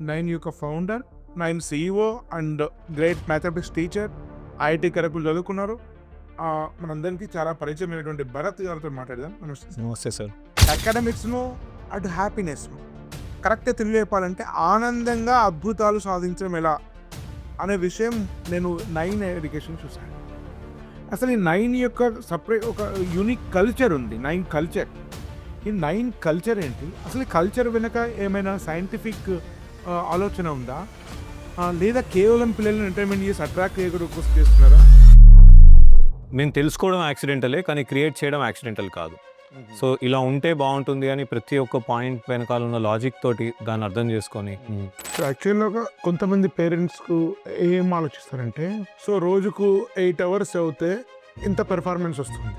Nine యొక్క founder, nine CEO and great mathematics teacher, IIT Kharagpur చదువుకున్నారు. మనందరికీ చాలా పరిచయమైనటువంటి భరత్ గారితో మాట్లాడదాం. నమస్తే. నమస్తే సార్. అకాడమిక్స్ను అటు హ్యాపీనెస్ను కరెక్ట్గా తెలియజెప్పాలంటే ఆనందంగా అద్భుతాలు సాధించడం ఎలా అనే విషయం నేను 9 ఎడ్యుకేషన్ చూశాను. అసలు ఈ 9 యొక్క సపరేట్ ఒక యూనిక్ కల్చర్ ఉంది. 9 కల్చర్. ఈ 9 కల్చర్ ఏంటి? అసలు ఈ కల్చర్ వెనుక ఏమైనా సైంటిఫిక్ ఆలోచన ఉందా, లేదా కేవలం పిల్లల్ని ఎంటర్టైన్మెంట్ చేసి అట్రాక్ట్ చేయడం కోసం చేస్తున్నారా? మేము తెలుసుకోవడం యాక్సిడెంటలే, కానీ క్రియేట్ చేయడం యాక్సిడెంటల్ కాదు. సో ఇలా ఉంటే బాగుంటుంది అని ప్రతి ఒక్క పాయింట్ వెనకాల ఉన్న లాజిక్ తోటి దాన్ని అర్థం చేసుకొని యాక్చువల్గా కొంతమంది పేరెంట్స్కు ఏం ఆలోచిస్తారంటే, సో రోజుకు 8 అవర్స్ చదివితే ఇంత పెర్ఫార్మెన్స్ వస్తుంది,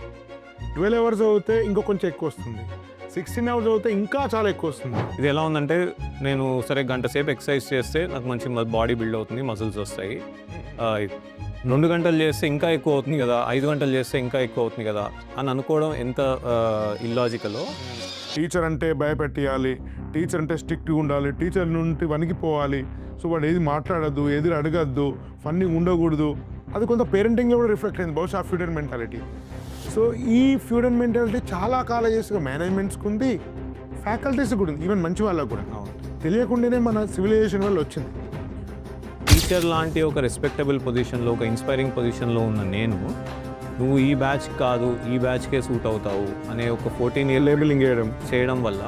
12 అవర్స్ చదివితే ఇంకో కొంచెం ఎక్కువ వస్తుంది, 16 అవర్స్ చదివితే ఇంకా చాలా ఎక్కువ వస్తుంది. ఇది ఎలా ఉందంటే, నేను సరే గంట సేపు ఎక్సర్సైజ్ చేస్తే నాకు మంచి బాడీ బిల్డ్ అవుతుంది, మజిల్స్ వస్తాయి. 2 గంటలు చేస్తే ఇంకా ఎక్కువ అవుతుంది కదా, 5 గంటలు చేస్తే ఇంకా ఎక్కువ అవుతుంది కదా అని అనుకోవడం ఎంత ఇల్లాజికలో. టీచర్ అంటే భయపెట్టియాలి, టీచర్ అంటే స్ట్రిక్ట్గా ఉండాలి, టీచర్ నుండి వణికిపోవాలి, సో వాడు ఏది మాట్లాడద్దు, ఏది అడగద్దు, ఫన్నీ ఉండకూడదు. అది కొంత పేరెంటింగ్లో కూడా రిఫ్లెక్ట్ అయింది, బహుశా ఫ్యూడల్ మెంటాలిటీ. సో ఈ ఫ్యూడల్ మెంటాలిటీ చాలా కాలేజెస్గా మేనేజ్మెంట్స్కి ఉంది, ఫ్యాకల్టీస్ కూడా ఉంది, ఈవెన్ మంచి వాళ్ళకు కూడా. తెలియకుండానే మన సివిలైజేషన్ వల్ల వచ్చింది. టీచర్ లాంటి ఒక రెస్పెక్టబుల్ పొజిషన్లో, ఒక ఇన్స్పైరింగ్ పొజిషన్లో ఉన్న నేను, నువ్వు ఈ బ్యాచ్ కాదు, ఈ బ్యాచ్కే సూట్ అవుతావు అనే ఒక 14 ఇయర్ లేబులింగ్ చేయడం వల్ల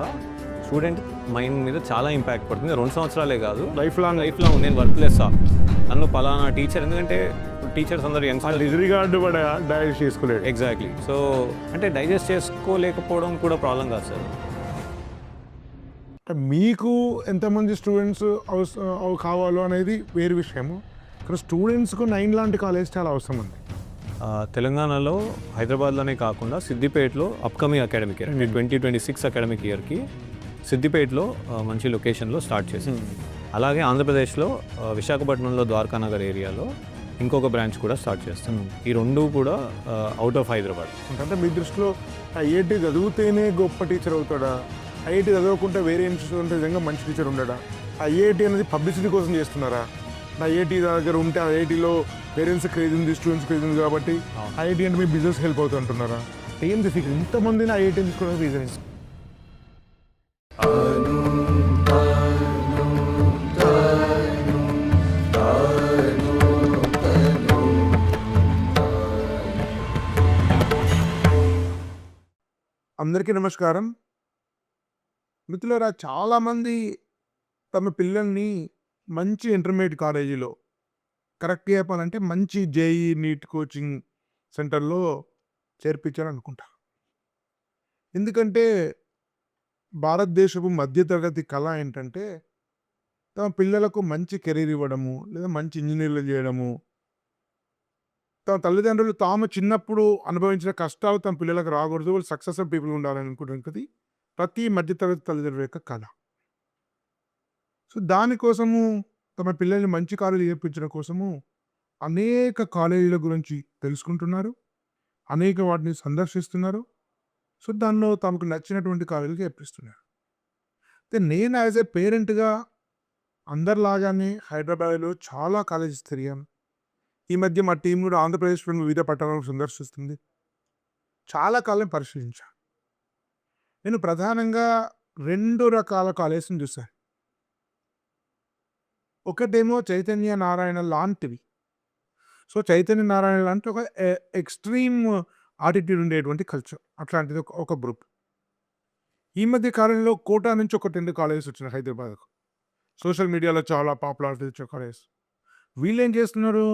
స్టూడెంట్ మైండ్ మీద చాలా ఇంపాక్ట్ పడుతుంది. 2 సంవత్సరాలే కాదు, లైఫ్ లాంగ్ నేను వర్క్లెస్ నన్ను పలానా టీచర్, ఎందుకంటే టీచర్స్ అందరూ డిస్రిగార్డ్ కూడా డైజెస్ట్ చేసుకోలేదు. ఎగ్జాక్ట్లీ. సో అంటే డైజెస్ట్ చేసుకోలేకపోవడం కూడా ప్రాబ్లం కాదు సార్. మీకు ఎంతమంది స్టూడెంట్స్ కావాలో అనేది వేరే విషయము, ఇక్కడ స్టూడెంట్స్కు 9 లాంటి కాలేజ్ చాలా అవసరం ఉంది. తెలంగాణలో హైదరాబాద్లోనే కాకుండా సిద్దిపేటలో అప్కమింగ్ అకాడమిక్ ఇయర్ 2026 అకాడమిక్ ఇయర్కి సిద్దిపేటలో మంచి లొకేషన్లో స్టార్ట్ చేసింది. అలాగే ఆంధ్రప్రదేశ్లో విశాఖపట్నంలో ద్వారకానగర్ ఏరియాలో ఇంకొక బ్రాంచ్ కూడా స్టార్ట్ చేస్తాం. ఈ 2 కూడా అవుట్ ఆఫ్ హైదరాబాద్. అంటే మీ దృష్టిలో ఐఐటి చదివితేనే గొప్ప టీచర్ అవుతాడా, ఐఐటి చదవకుంటే వేరే ఇన్స్టిట్యూట్ ఉంటే నిజంగా మంచి టీచర్ ఉండడా? ఐఐటి అనేది పబ్లిసిటీ కోసం చేస్తున్నారా? ఐఐటి దగ్గర ఉంటే ఐఐటిలో పేరెంట్స్ క్రేజ్ ఉంది, స్టూడెంట్స్ క్రేజ్ ఉంది కాబట్టి ఐఐటి అంటే మీ బిజినెస్ హెల్ప్ అవుతుంటున్నారా? ఏంది ఫిక్స్ ఇంతమందిని ఐఐటి తీసుకోవడం రీజన్? అందరికీ నమస్కారం. మిత్రులారా, చాలామంది తమ పిల్లల్ని మంచి ఇంటర్మీడియట్ కాలేజీలో, కరెక్ట్గా చెప్పాలంటే మంచి జేఈ నీట్ కోచింగ్ సెంటర్లో చేర్పించాలనుకుంటారు. ఎందుకంటే భారతదేశపు మధ్యతరగతి కళ ఏంటంటే తమ పిల్లలకు మంచి కెరీర్ ఇవ్వడము, లేదా మంచి ఇంజనీర్లు చేయడము. తమ తల్లిదండ్రులు తాము చిన్నప్పుడు అనుభవించిన కష్టాలు తమ పిల్లలకు రాకూడదు, వాళ్ళు సక్సెస్ఫుల్ పీపుల్ ఉండాలని అనుకుంటుంది ప్రతి మధ్యతరగతి తల్లిదండ్రుల యొక్క కళ. సో దానికోసము తమ పిల్లల్ని మంచి కాలేజీలు చేర్పించడం కోసము అనేక కాలేజీల గురించి తెలుసుకుంటున్నారు, అనేక వాటిని సందర్శిస్తున్నారు. సో దానిలో తమకు నచ్చినటువంటి కాలేజీలు చేర్పిస్తున్నారు. అయితే నేను యాజ్ ఏ పేరెంట్గా అందరిలాగానే హైదరాబాద్లో చాలా కాలేజెస్ తిరిగాను. ఈ మధ్య మా టీం కూడా ఆంధ్రప్రదేశ్లోని వివిధ పట్టణాలను సందర్శిస్తుంది. చాలా కాలం పరిశీలించాను. నేను ప్రధానంగా 2 రకాల కాలేజెస్ని చూశాను. ఒకటేమో చైతన్య నారాయణ లాంటివి. సో చైతన్య నారాయణ లాంటి ఒక ఎక్స్ట్రీమ్ ఆటిట్యూడ్ ఉండేటువంటి కల్చర్, అట్లాంటిది ఒక గ్రూప్. ఈ మధ్య కాలంలో కోటా నుంచి ఒక 2 కాలేజెస్ వచ్చినాయి హైదరాబాద్కు. సోషల్ మీడియాలో చాలా పాపులారిటీ వచ్చే కాలేజెస్. వీళ్ళు ఏం చేస్తున్నారు,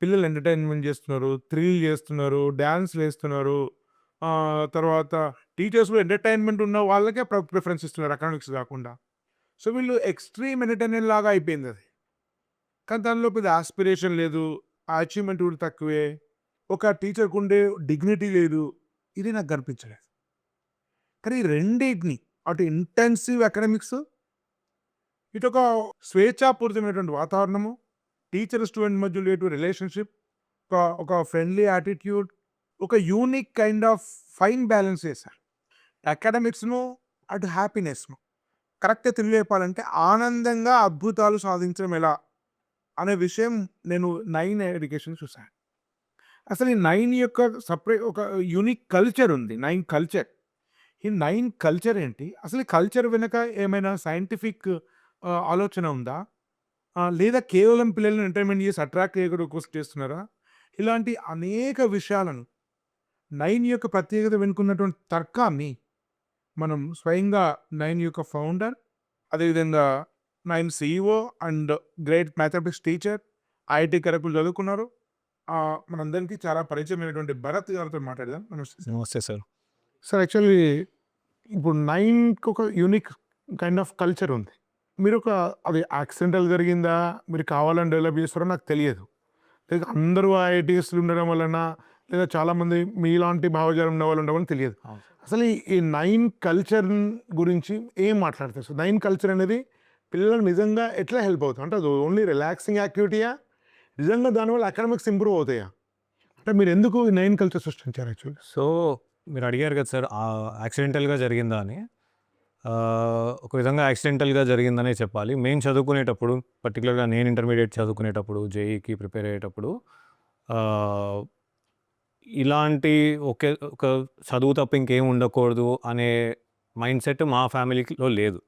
పిల్లలు ఎంటర్టైన్మెంట్ చేస్తున్నారు, థ్రిల్ చేస్తున్నారు, డ్యాన్స్లు వేస్తున్నారు. తర్వాత టీచర్స్లో ఎంటర్టైన్మెంట్ ఉన్న వాళ్ళకే ప్రిఫరెన్స్ ఇస్తున్నారు, అకాడమిక్స్ కాకుండా. సో వీళ్ళు ఎక్స్ట్రీమ్ ఎంటర్టైన్మెంట్ లాగా అయిపోయింది అది. కానీ దానిలో పెద్ద ఆస్పిరేషన్ లేదు, ఆ అచీవ్మెంట్ కూడా తక్కువే, ఒక టీచర్కు ఉండే డిగ్నిటీ లేదు. ఇది నాకు కనిపించలేదు. కానీ ఈ రెండింటిని, అటు ఇంటెన్సివ్ అకాడమిక్స్, ఇటు ఒక స్వేచ్ఛాపూరితమైనటువంటి వాతావరణము, టీచర్ స్టూడెంట్ మధ్య రిలేషన్షిప్, ఒక ఫ్రెండ్లీ యాటిట్యూడ్, ఒక unique kind of fine balance చేశారు. అకాడమిక్స్ను అటు హ్యాపీనెస్ను కరెక్ట్‌గా తెలుగులో చెప్పాలంటే ఆనందంగా అద్భుతాలు సాధించడం ఎలా అనే విషయం నేను 9 ఎడ్యుకేషన్ చూసాను. అసలు ఈ 9 యొక్క ఒక యూనిక్ కల్చర్ ఉంది. 9 కల్చర్. ఈ 9 కల్చర్ ఏంటి? అసలు ఈ కల్చర్ వెనక ఏమైనా సైంటిఫిక్ ఆలోచన ఉందా? లేదా కేవలం పిల్లల్ని ఎంటర్‌టైన్‌మెంట్ చేసి అట్రాక్ట్ చేయడం కోసం చేస్తున్నారా? ఇలాంటి అనేక విషయాలను 9 యొక్క ప్రత్యేకత వెనుకున్నటువంటి తర్కాన్ని మనం స్వయంగా 9 యొక్క ఫౌండర్, అదేవిధంగా 9 CEO and great mathematics teacher, IIT Kharagpur చదువుకున్నారు. మనందరికీ చాలా పరిచయమైనటువంటి భరత్ గారితో మాట్లాడదాం. నమస్తే సార్. నమస్తే సార్. సార్ యాక్చువల్లీ ఇప్పుడు 9కి ఒక యూనిక్ కైండ్ ఆఫ్ కల్చర్ ఉంది. అది యాక్సిడెంటల్ జరిగిందా? మీరు కావాలని డెవలప్ చేస్తారో నాకు తెలియదు. లేదా అందరూ ఐఐటీఎస్‌లు ఉండడం వలన, లేదా చాలామంది మీలాంటి భావజాలం ఉన్న వాళ్ళు ఉండడం తెలియదు. అసలు ఈ 9 కల్చర్ గురించి ఏం మాట్లాడతారు సార్? 9 కల్చర్ అనేది పిల్లలకు నిజంగా ఎట్లా హెల్ప్ అవుతుంది? అంటే అది ఓన్లీ రిలాక్సింగ్ యాక్టివిటీయా? నిజంగా దానివల్ల అకాడమిక్స్ ఇంప్రూవ్ అవుతాయా? అంటే మీరు ఎందుకు ఈ 9 కల్చర్ సృష్టించారు యాక్చువల్లీ? సో మీరు అడిగారు కదా సార్, యాక్సిడెంటల్‌గా జరిగిందా అని. ఒక విధంగా యాక్సిడెంటల్‌గా జరిగిందనే చెప్పాలి. మేము చదువుకునేటప్పుడు, పర్టికులర్‌గా నేను ఇంటర్మీడియేట్ చదువుకునేటప్పుడు, జేఈకి ప్రిపేర్ అయ్యేటప్పుడు ఆహ్, ఇలాంటి ఒక చదువు తప్ప ఇంకేం ఉండకూడదు అనే మైండ్ సెట్ మా ఫ్యామిలీలో లేదు.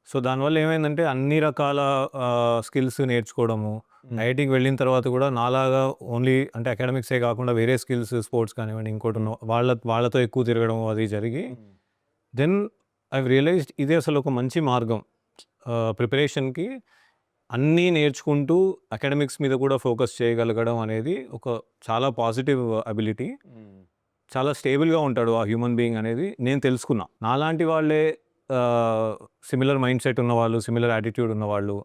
సో దానివల్ల ఏమైందంటే అన్ని రకాల స్కిల్స్ నేర్చుకోవడము, ఐఐటీకి వెళ్ళిన తర్వాత కూడా నాలాగా ఓన్లీ అంటే అకాడమిక్సే కాకుండా వేరే స్కిల్స్, స్పోర్ట్స్ కానివ్వండి, ఇంకోటి వాళ్ళతో ఎక్కువ తిరగడం అది జరిగి, దెన్ ఐ రియలైజ్డ్ ఇదే అసలు ఒక మంచి మార్గం ప్రిపరేషన్కి. అన్నీ నేర్చుకుంటూ అకాడమిక్స్ మీద కూడా ఫోకస్ చేయగలగడం అనేది ఒక చాలా పాజిటివ్ అబిలిటీ. చాలా స్టేబుల్గా ఉంటాడు ఆ హ్యూమన్ బీయింగ్ అనేది నేను తెలుసుకున్నా. నాలాంటి వాళ్ళే సిమిలర్ మైండ్ సెట్ ఉన్నవాళ్ళు, సిమిలర్ యాటిట్యూడ్ ఉన్నవాళ్ళు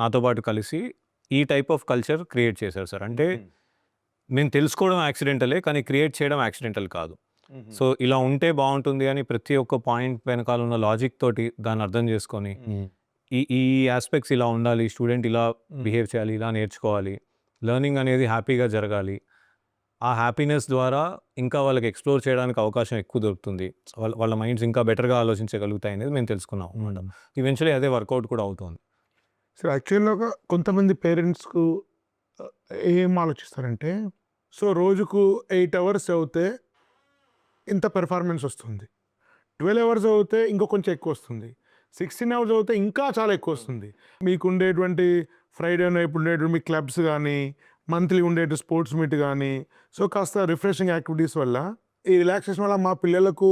నాతో పాటు కలిసి ఈ టైప్ ఆఫ్ కల్చర్ క్రియేట్ చేశారు సార్. అంటే మేము తెలుసుకోవడం యాక్సిడెంటలే, కానీ క్రియేట్ చేయడం యాక్సిడెంటల్ కాదు. సో ఇలా ఉంటే బాగుంటుంది అని ప్రతి ఒక్క పాయింట్ వెనకాల ఉన్న లాజిక్ తోటి దాన్ని అర్థం చేసుకొని, ఈ ఆస్పెక్ట్స్ ఇలా ఉండాలి, స్టూడెంట్ ఇలా బిహేవ్ చేయాలి, ఇలా నేర్చుకోవాలి, లెర్నింగ్ అనేది హ్యాపీగా జరగాలి. ఆ హ్యాపీనెస్ ద్వారా ఇంకా వాళ్ళకి ఎక్స్ప్లోర్ చేయడానికి అవకాశం ఎక్కువ దొరుకుతుంది. వాళ్ళ మైండ్స్ ఇంకా బెటర్గా ఆలోచించగలుగుతాయి అనేది మేము తెలుసుకున్నాం అనమాట. ఈవెన్చువల్లీ అదే వర్కౌట్ కూడా అవుతుంది. సో యాక్చువల్‌గా కొంతమంది పేరెంట్స్‌కు ఏం ఆలోచిస్తారంటే, సో రోజుకు 8 అవర్స్ చదివితే ఇంత పెర్ఫార్మెన్స్ వస్తుంది. 12 అవర్స్ చదివితే ఇంకో కొంచెం ఎక్కువ వస్తుంది. 16 అవర్స్ చదివితే ఇంకా చాలా ఎక్కువ వస్తుంది. మీకు ఉండేటువంటి ఫ్రైడేన ఇప్పుడు ఉండేటువంటి మీ క్లబ్స్ కానీ, మంత్లీ ఉండేటి స్పోర్ట్స్ మీట్ కానీ, సో కాస్త రిఫ్రెషింగ్ యాక్టివిటీస్ వల్ల, ఈ రిలాక్సేషన్ వల్ల మా పిల్లలకు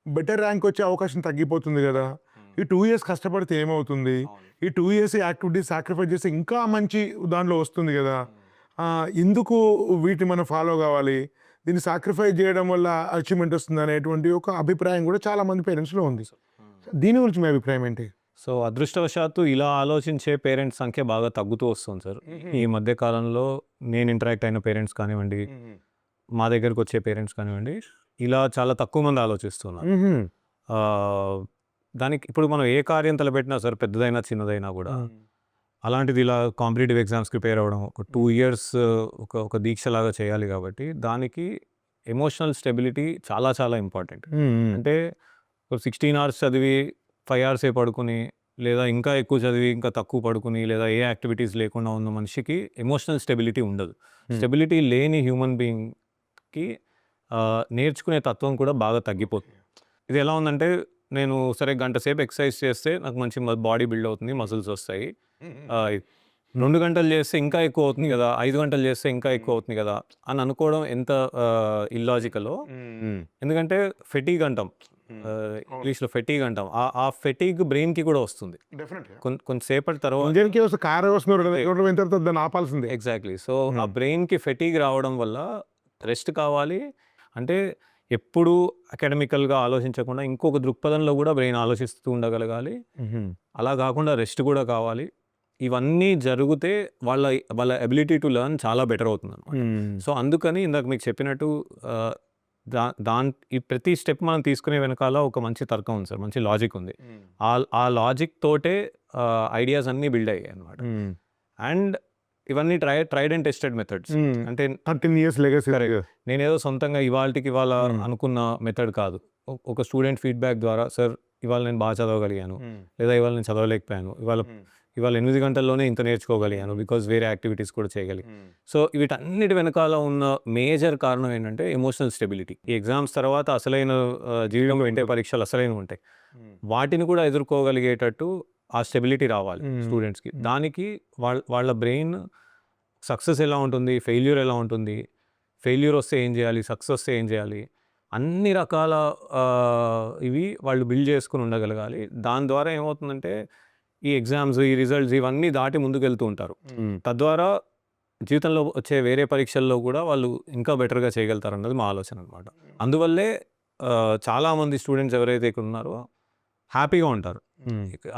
బెటర్ ర్యాంక్ వచ్చే అవకాశం తగ్గిపోతుంది కదా. ఈ 2 ఇయర్స్ కష్టపడితే ఏమవుతుంది? ఈ 2 ఇయర్స్ యాక్టివిటీస్ సాక్రిఫైస్ చేస్తే ఇంకా మంచి దాంట్లో వస్తుంది కదా. ఎందుకు వీటిని మనం ఫాలో కావాలి? దీన్ని సాక్రిఫైస్ చేయడం వల్ల అచీవ్మెంట్ వస్తుంది అనేటువంటి ఒక అభిప్రాయం కూడా చాలా మంది పేరెంట్స్లో ఉంది. దీని గురించి మీ అభిప్రాయం ఏంటి? సో అదృష్టవశాత్తు ఇలా ఆలోచించే పేరెంట్స్ సంఖ్య బాగా తగ్గుతూ వస్తుంది సార్. ఈ మధ్య కాలంలో నేను ఇంటరాక్ట్ అయిన పేరెంట్స్ కానివ్వండి, మా దగ్గరకు వచ్చే పేరెంట్స్ కానివ్వండి, ఇలా చాలా తక్కువ మంది ఆలోచిస్తున్నారు. దానికి ఇప్పుడు మనం ఏ కార్యం తలపెట్టినా సార్, పెద్దదైనా చిన్నదైనా కూడా, అలాంటిది ఇలా కాంపిటేటివ్ ఎగ్జామ్స్ ప్రిపేర్ అవ్వడం ఒక 2 ఇయర్స్ ఒక దీక్షలాగా చేయాలి కాబట్టి దానికి ఎమోషనల్ స్టెబిలిటీ చాలా చాలా ఇంపార్టెంట్. అంటే 16 అవర్స్ చదివి 5 అవర్సే పడుకుని, లేదా ఇంకా ఎక్కువ చదివి ఇంకా తక్కువ పడుకుని, లేదా ఏ యాక్టివిటీస్ లేకుండా ఉన్న మనిషికి ఎమోషనల్ స్టెబిలిటీ ఉండదు. స్టెబిలిటీ లేని హ్యూమన్ బీయింగ్కి నేర్చుకునే తత్వం కూడా బాగా తగ్గిపోతుంది. ఇది ఎలా ఉందంటే, నేను సరే గంట సేపు ఎక్సర్సైజ్ చేస్తే నాకు మంచి బాడీ బిల్డ్ అవుతుంది, మజిల్స్ వస్తాయి. 2 గంటలు చేస్తే ఇంకా ఎక్కువ అవుతుంది కదా, 5 గంటలు చేస్తే ఇంకా ఎక్కువ అవుతుంది కదా అని అనుకోవడం ఎంత ఇల్లాజికలో. ఎందుకంటే ఫెటీగ్ అంటాం, ఇంగ్లీష్లో ఫెటీగ్ అంటాం. ఆ ఫెటీగ్ బ్రెయిన్కి కూడా వస్తుంది కొంతసేపటి తర్వాత. ఎగ్జాక్ట్లీ. సో ఆ బ్రెయిన్కి ఫెటీగ్ రావడం వల్ల రెస్ట్ కావాలి. అంటే ఎప్పుడు అకాడమికల్గా ఆలోచించకుండా ఇంకొక దృక్పథంలో కూడా బ్రెయిన్ ఆలోచిస్తూ ఉండగలగాలి. అలా కాకుండా రెస్ట్ కూడా కావాలి. ఇవన్నీ జరిగితే వాళ్ళ ఎబిలిటీ టు లెర్న్ చాలా బెటర్ అవుతుంది అనమాట. సో అందుకని ఇందాక మీకు చెప్పినట్టు ఈ ప్రతి స్టెప్ మనం తీసుకునే వెనకాల ఒక మంచి తర్కం ఉంది సార్, మంచి లాజిక్ ఉంది. ఆ లాజిక్ తోటే ఐడియాస్ అన్నీ బిల్డ్ అయ్యాయి అనమాట. అండ్ ఇవన్నీ ట్రైడ్ అండ్ టెస్టెడ్ మెథడ్స్. అంటే 13 ఇయర్స్ లెగసీ. నేనేదో సొంతంగా ఇవాళ అనుకున్న మెథడ్ కాదు. ఒక స్టూడెంట్ ఫీడ్బ్యాక్ ద్వారా, సార్ ఇవాళ నేను బాగా చదవగలిగాను, లేదా ఇవాళ నేను చదవలేకపోయాను, ఇవాళ 8 గంటల్లోనే ఇంత నేర్చుకోగలిగాను బికాజ్ వేరే యాక్టివిటీస్ కూడా చేయగలిగాను. సో వీటన్నిటి వెనకాల ఉన్న మేజర్ కారణం ఏంటంటే ఎమోషనల్ స్టెబిలిటీ. ఈ ఎగ్జామ్స్ తర్వాత అసలైన జీవితంలో వింటే పరీక్షలు అసలైనవి ఉంటాయి. వాటిని కూడా ఎదుర్కోగలిగేటట్టు ఆ స్టెబిలిటీ రావాలి స్టూడెంట్స్కి. దానికి వాళ్ళ బ్రెయిన్ సక్సెస్ ఎలా ఉంటుంది, ఫెయిల్యూర్ ఎలా ఉంటుంది, ఫెయిల్యూర్ వస్తే ఏం చేయాలి, సక్సెస్ వస్తే ఏం చేయాలి, అన్ని రకాల ఇవి వాళ్ళు బిల్డ్ చేసుకుని ఉండగలగాలి. దాని ద్వారా ఏమవుతుందంటే ఈ ఎగ్జామ్స్, ఈ రిజల్ట్స్ ఇవన్నీ దాటి ముందుకెళ్తూ ఉంటారు. తద్వారా జీవితంలో వచ్చే వేరే పరీక్షల్లో కూడా వాళ్ళు ఇంకా బెటర్గా చేయగలుగుతారు అన్నది మా ఆలోచన అనమాట. అందువల్లే చాలామంది స్టూడెంట్స్ ఎవరైతే ఇక్కడ ఉన్నారో హ్యాపీగా ఉంటారు.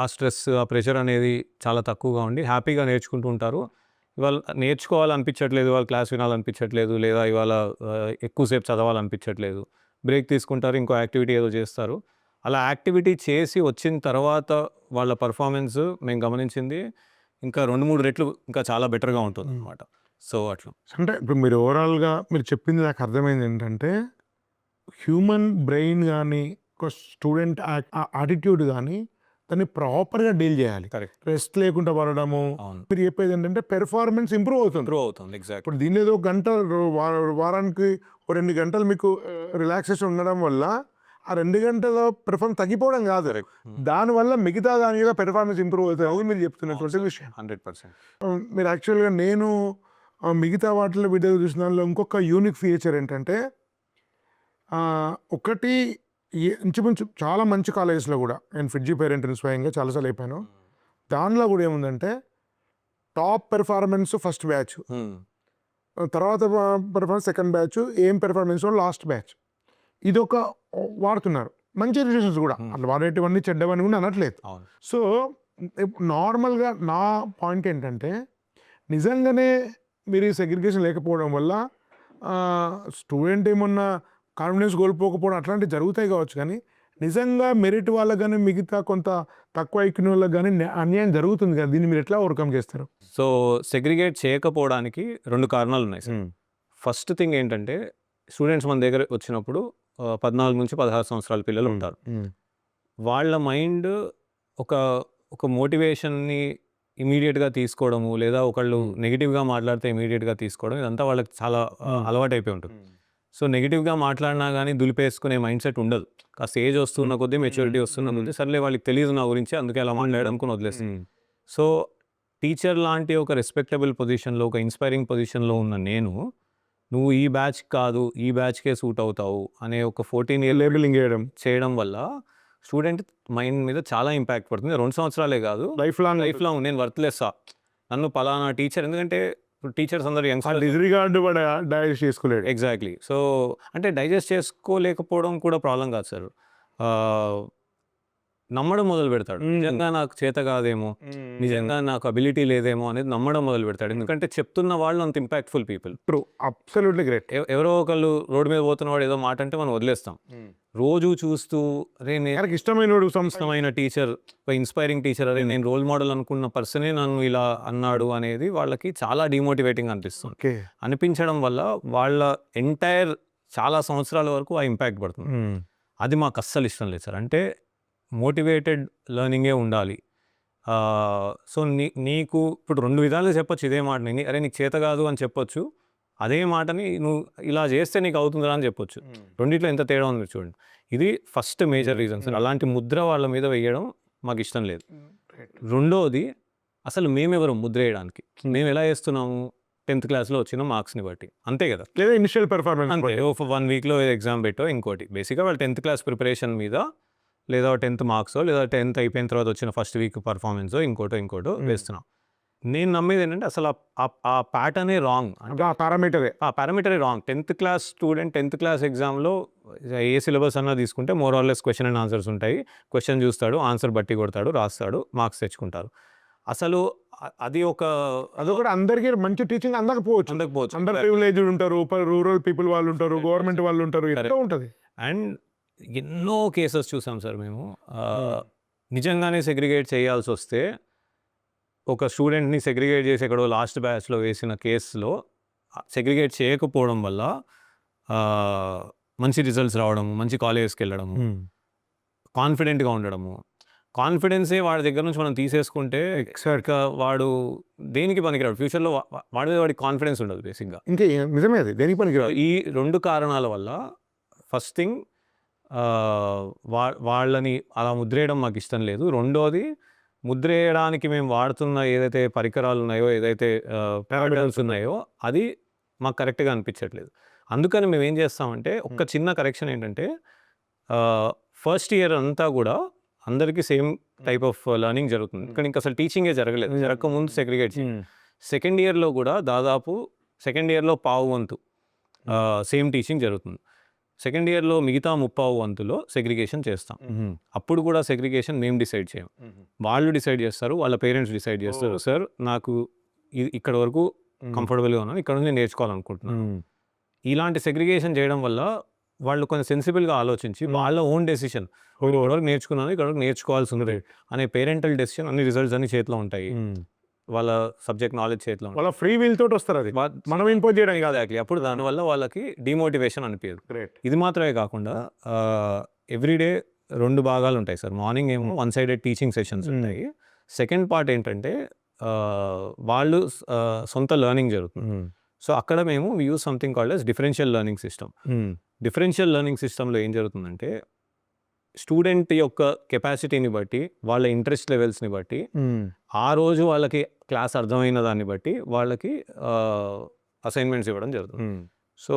ఆ స్ట్రెస్, ఆ ప్రెషర్ అనేది చాలా తక్కువగా ఉండి హ్యాపీగా నేర్చుకుంటూ ఉంటారు. ఇవాళ నేర్చుకోవాలనిపించట్లేదు, వాళ్ళు క్లాస్ వినాలనిపించట్లేదు, లేదా ఇవాళ ఎక్కువసేపు చదవాలనిపించట్లేదు, బ్రేక్ తీసుకుంటారు, ఇంకో యాక్టివిటీ ఏదో చేస్తారు. అలా యాక్టివిటీ చేసి వచ్చిన తర్వాత వాళ్ళ పర్ఫార్మెన్స్ మేము గమనించింది ఇంకా 2-3 రెట్లు ఇంకా చాలా బెటర్గా ఉంటుంది అనమాట. సో అట్లా అంటే ఇప్పుడు మీరు ఓవరాల్గా మీరు చెప్పింది నాకు అర్థమైంది ఏంటంటే హ్యూమన్ బ్రెయిన్ కానీ ఒక స్టూడెంట్ యాటిట్యూడ్ కానీ దాన్ని ప్రాపర్గా డీల్ చేయాలి. కరెక్ట్. రెస్ట్ లేకుండా పడడము. అవును, మీరు చెప్పేది ఏంటంటే పెర్ఫార్మెన్స్ ఇంప్రూవ్ అవుతుంది. ఎగ్జాక్ట్. ఇప్పుడు దీని ఏదో గంట వారానికి 2 గంటలు మీకు రిలాక్సేషన్ ఉండడం వల్ల ఆ 2 గంటల పెర్ఫార్మెన్స్ తగ్గిపోవడం కాదు, దానివల్ల మిగతా దాని మీద పెర్ఫార్మెన్స్ ఇంప్రూవ్ అవుతుంది. అది మీరు చెప్తున్నటువంటి విషయం. 100%. మీరు యాక్చువల్గా నేను మిగతా వాటిలో వీడియో చూసిన దానిలో ఇంకొక యూనిక్ ఫీచర్ ఏంటంటే ఒకటి ఇంచుమించు చాలా మంచి కాలేజెస్లో కూడా నేను ఫిడ్జీ పేరెంట్ని స్వయంగా చాలాసార్లు అయిపోయాను. దానిలో కూడా ఏముందంటే టాప్ పెర్ఫార్మెన్స్ ఫస్ట్ బ్యాచ్, తర్వాత పెర్ఫార్మెన్స్ సెకండ్ బ్యాచ్, ఏం పెర్ఫార్మెన్స్ లాస్ట్ బ్యాచ్. ఇది ఒక వాడుతున్నారు. మంచి రిలేషన్స్ కూడా అట్లా వాడేటివన్నీ చెడ్డవని కూడా అనట్లేదు. సో నార్మల్గా నా పాయింట్ ఏంటంటే నిజంగానే మీరు ఈ సెగ్రిగేషన్ లేకపోవడం వల్ల స్టూడెంట్ ఏమన్నా కాన్ఫిడెన్స్ కోల్పోకపోవడం అట్లాంటివి జరుగుతాయి కావచ్చు, కానీ నిజంగా మెరిట్ వాళ్ళకి కానీ మిగతా కొంత తక్కువ ఐక్యూన్ వాళ్ళకి కానీ అన్యాయం జరుగుతుంది కదా. దీన్ని మీరు ఎట్లా ఓవర్కమ్ చేస్తారు? సో సెగ్రిగేట్ చేయకపోవడానికి 2 కారణాలు ఉన్నాయి సార్. ఫస్ట్ థింగ్ ఏంటంటే స్టూడెంట్స్ మన దగ్గర వచ్చినప్పుడు 14 నుంచి 16 సంవత్సరాల పిల్లలు ఉంటారు. వాళ్ళ మైండ్ ఒక మోటివేషన్ని ఇమీడియట్గా తీసుకోవడము, లేదా ఒకళ్ళు నెగిటివ్గా మాట్లాడితే ఇమీడియట్గా తీసుకోవడం, ఇదంతా వాళ్ళకి చాలా అలవాటు అయిపోయి ఉంటుంది. సో నెగిటివ్గా మాట్లాడినా కానీ దులిపేసుకునే మైండ్ సెట్ ఉండదు. కాస్త ఏజ్ వస్తున్న కొద్దీ, మెచ్యూరిటీ వస్తున్న కొద్దీ సర్లే వాళ్ళకి తెలియదు నా గురించి, అందుకే అలా మాట్లాడడానికి వదిలేస్తుంది. సో టీచర్ లాంటి ఒక రెస్పెక్టబుల్ పొజిషన్లో, ఒక ఇన్స్పైరింగ్ పొజిషన్లో ఉన్న నేను, నువ్వు ఈ బ్యాచ్ కాదు, ఈ బ్యాచ్కే సూట్ అవుతావు అనే ఒక 14 ఇయర్ లేబులింగ్ చేయడం వల్ల స్టూడెంట్ మైండ్ మీద చాలా ఇంపాక్ట్ పడుతుంది. 2 సంవత్సరాలే కాదు, లైఫ్ లాంగ్ నేను వర్త్లెస్సా, నన్ను పలానా టీచర్, ఎందుకంటే ఇప్పుడు టీచర్స్ అందరూ యంగ్స్టర్స్ డిస్రిగార్డ్ డైజెస్ట్ చేసుకోలేడు. ఎగ్జాక్ట్లీ. సో అంటే డైజెస్ట్ చేసుకోలేకపోవడం కూడా ప్రాబ్లం కాదు సార్, నమ్మడం మొదలు పెడతాడు. నిజంగా నాకు చేత కాదేమో, నిజంగా నాకు అబిలిటీ లేదేమో అనేది నమ్మడం మొదలు పెడతాడు. ఎందుకంటే చెప్తున్న వాళ్ళు అంత impactful people. True, absolutely great. ఎవరో ఒకళ్ళు రోడ్డు మీద పోతున్న వాడు ఏదో మాట అంటే మనం వదిలేస్తాం. రోజు చూస్తూ అరే నేను ఇష్టమైన టీచర్, ఒక ఇన్స్పైరింగ్ టీచర్, అరే నేను రోల్ మోడల్ అనుకున్న పర్సనే నన్ను ఇలా అన్నాడు అనేది వాళ్ళకి చాలా డిమోటివేటింగ్ అనిపిస్తుంది. అనిపించడం వల్ల వాళ్ళ ఎంటైర్ చాలా సంవత్సరాల వరకు ఆ ఇంపాక్ట్ పడుతుంది. అది మాకు అస్సలు ఇష్టం లేదు సార్. అంటే మోటివేటెడ్ లెర్నింగే ఉండాలి. సో నీకు ఇప్పుడు 2 విధాలుగా చెప్పొచ్చు ఇదే మాటని. అరే నీకు చేత కాదు అని చెప్పొచ్చు, అదే మాటని నువ్వు ఇలా చేస్తే నీకు అవుతుందా అని చెప్పొచ్చు. రెండిట్లో ఎంత తేడా ఉంది చూడండి. ఇది ఫస్ట్ మేజర్ రీజన్ సార్. అలాంటి ముద్ర వాళ్ళ మీద వేయడం మాకు ఇష్టం లేదు. రెండోది, అసలు మేమెవరు ముద్ర వేయడానికి? మేము ఎలా చేస్తున్నాము? 10th క్లాస్లో వచ్చిన మార్క్స్ని బట్టి, అంతే కదా, లేదా ఇనిషియల్ పెర్ఫార్మెన్స్ అంతే. 1 వీక్లో ఎగ్జామ్ పెట్టో ఇంకోటి, బేసిక్గా వాళ్ళు 10th క్లాస్ ప్రిపరేషన్ మీద, లేదా 10th మార్క్సో, లేదా 10th అయిపోయిన తర్వాత వచ్చిన ఫస్ట్ వీక్ పర్ఫార్మెన్సో ఇంకోటో వేస్తున్నాం. నేను నమ్మేది ఏంటంటే అసలు ఆ ప్యాటర్నే రాంగ్, ఆ పారామీటరే wrong. 10th class student 10th class ఎగ్జామ్లో ఏ సిలబస్ అన్నా తీసుకుంటే more or less question and answers ఉంటాయి. క్వశ్చన్ చూస్తాడు, ఆన్సర్ బట్టి కొడతాడు, రాస్తాడు, మార్క్స్ తెచ్చుకుంటారు. అసలు అదొకటి అందరికీ మంచి టీచింగ్ అందకపోవచ్చు. అందరు ప్రివిలేజ్డ్ ఉంటారు, రూరల్ పీపుల్ వాళ్ళు ఉంటారు, గవర్నమెంట్ వాళ్ళు ఉంటారు, ఇట్లా ఉంటుంది. అండ్ ఎన్నో కేసెస్ చూసాం సార్ మేము. నిజంగానే సెగ్రిగేట్ చేయాల్సి వస్తే ఒక స్టూడెంట్ని సెగ్రిగేట్ చేసి ఎక్కడో లాస్ట్ బ్యాచ్లో వేసిన కేసులో సెగ్రిగేట్ చేయకపోవడం వల్ల మంచి రిజల్ట్స్ రావడము, మంచి కాలేజెస్కి వెళ్ళడము, కాన్ఫిడెంట్గా ఉండడము. కాన్ఫిడెన్సే వాడి దగ్గర నుంచి మనం తీసేసుకుంటే ఇక వాడు దేనికి పనికిరాడు. ఫ్యూచర్లో వాడి మీద వాడికి కాన్ఫిడెన్స్ ఉండదు బేసిక్గా. ఇంకా నిజమే అది దేనికి పనికిరాదు. ఈ 2 కారణాల వల్ల ఫస్ట్ థింగ్ వాళ్ళని అలా ముద్రేయడం మాకు ఇష్టం లేదు. రెండోది ముద్రేయడానికి మేము వాడుతున్న ఏదైతే పరికరాలు ఉన్నాయో, ఏదైతే పారామీటర్స్ ఉన్నాయో అది మాకు కరెక్ట్గా అనిపించట్లేదు. అందుకని మేము ఏం చేస్తామంటే ఒక్క చిన్న కరెక్షన్ ఏంటంటే ఫస్ట్ ఇయర్ అంతా కూడా అందరికీ సేమ్ టైప్ ఆఫ్ లెర్నింగ్ జరుగుతుంది. ఇక్కడ ఇంకా అసలు టీచింగే జరగలేదు. జరగకముందు సెగ్రిగేట్ చేయాలి. సెకండ్ ఇయర్లో కూడా దాదాపు సెకండ్ ఇయర్లో పావు వంతు సేమ్ టీచింగ్ జరుగుతుంది. సెకండ్ ఇయర్లో మిగతా 30 వంతులో సెగ్రిగేషన్ చేస్తాం. అప్పుడు కూడా సెగ్రిగేషన్ మేము డిసైడ్ చేయం, వాళ్ళు డిసైడ్ చేస్తారు, వాళ్ళ పేరెంట్స్ డిసైడ్ చేస్తారు. సార్ నాకు ఇక్కడ వరకు కంఫర్టబుల్గా ఉన్నాను, ఇక్కడ నుంచి నేర్చుకోవాలనుకుంటున్నాను. ఇలాంటి సెగ్రిగేషన్ చేయడం వల్ల వాళ్ళు కొంచెం సెన్సిబుల్గా ఆలోచించి వాళ్ళ ఓన్ డెసిషన్ వరకు నేర్చుకున్నాను, ఇక్కడ వరకు నేర్చుకోవాల్సి ఉంది అనే పేరెంటల్ డెసిషన్, అన్ని రిజల్ట్స్ అన్ని చేతిలో ఉంటాయి, వాళ్ళ సబ్జెక్ట్ నాలెడ్జ్ చేతిలో వాళ్ళ ఫ్రీ వీల్ తోటి వస్తారు. అది మనం ఇంపోజ్ చేయడానికి కాదు. అప్పుడు దానివల్ల వాళ్ళకి డిమోటివేషన్ అనిపించదు. ఇది మాత్రమే కాకుండా ఎవ్రీడే 2 భాగాలు ఉంటాయి సార్. మార్నింగ్ ఏమో 1 సైడెడ్ టీచింగ్ సెషన్స్ ఉంటాయి. సెకండ్ పార్ట్ ఏంటంటే వాళ్ళు సొంత లెర్నింగ్ జరుగుతుంది. సో అక్కడ మేము use something called as differential learning system. Differential learning సిస్టంలో ఏం జరుగుతుందంటే స్టూడెంట్ యొక్క కెపాసిటీని బట్టి, వాళ్ళ ఇంట్రెస్ట్ లెవెల్స్ని బట్టి, ఆ రోజు వాళ్ళకి క్లాస్ అర్థమైన దాన్ని బట్టి వాళ్ళకి అసైన్మెంట్స్ ఇవ్వడం జరుగుతుంది. సో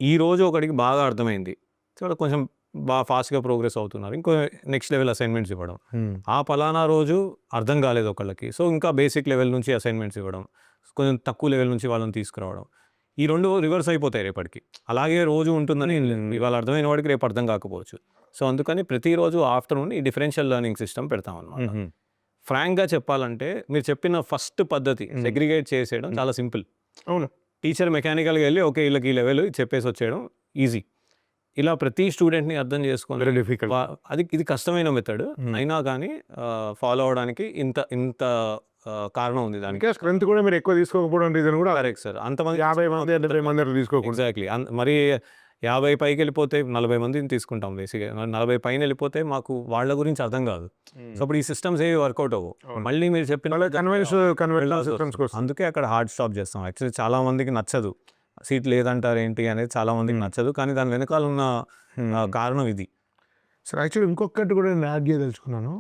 ఈ రోజు ఒకటికి బాగా అర్థమైంది, సో కొంచెం బాగా ఫాస్ట్గా ప్రోగ్రెస్ అవుతున్నారు, ఇంకో నెక్స్ట్ లెవెల్ అసైన్మెంట్స్ ఇవ్వడం. ఆ పలానా రోజు అర్థం కాలేదు ఒకళ్ళకి, సో ఇంకా బేసిక్ లెవెల్ నుంచి అసైన్మెంట్స్ ఇవ్వడం, కొంచెం తక్కువ లెవెల్ నుంచి వాళ్ళని తీసుకురావడం. ఈ 2 రివర్స్ అయిపోతాయి రేపటికి. అలాగే రోజు ఉంటుందని ఇవాళ అర్థమైన వాడికి రేపు అర్థం కాకపోవచ్చు. సో అందుకని ప్రతిరోజు ఆఫ్టర్నూన్ ఈ డిఫరెన్షియల్ లెర్నింగ్ సిస్టమ్ పెడతాం అన్నమాట. ఫ్రాంక్గా చెప్పాలంటే మీరు చెప్పిన ఫస్ట్ పద్ధతి సెగ్రిగేట్ చేసేయడం చాలా సింపుల్. అవును, టీచర్ మెకానికల్గా వెళ్ళి ఓకే వీళ్ళకి ఈ లెవెల్ చెప్పేసి వచ్చేయడం ఈజీ. ఇలా ప్రతి స్టూడెంట్ని అర్థం చేసుకోవాలి డిఫికల్ట్. ఇది కష్టమైన మెథడ్ అయినా కానీ ఫాలో అవడానికి ఇంత కారణం ఉంది దానికి. స్ట్రెంత్ కూడా మీరు ఎక్కువ తీసుకోకపోవడం రీజన్ కూడా కరెక్ట్ సార్. అంతమంది 50 మంది 80 మంది తీసుకోకూడదు. ఎగ్జాక్ట్లీ. మరి 50 పైకి వెళ్ళిపోతే 40 మందిని తీసుకుంటాం బేసిక్గా. 40 పైన వెళ్ళిపోతే మాకు వాళ్ళ గురించి అర్థం కాదు. సో అప్పుడు ఈ సిస్టమ్స్ ఏవి వర్కౌట్ అవ్వవు. మళ్ళీ మీరు చెప్పిన అందుకే అక్కడ హార్డ్ స్టాప్ చేస్తాం. యాక్చువల్లీ చాలా మందికి నచ్చదు, సీట్ లేదంటారు ఏంటి అనేది చాలా మందికి నచ్చదు, కానీ దాని వెనకాల ఉన్న కారణం ఇది. సార్ యాక్చువల్లీ ఇంకొకటి కూడా నేను యాడ్ చేయదలుచుకున్నాను,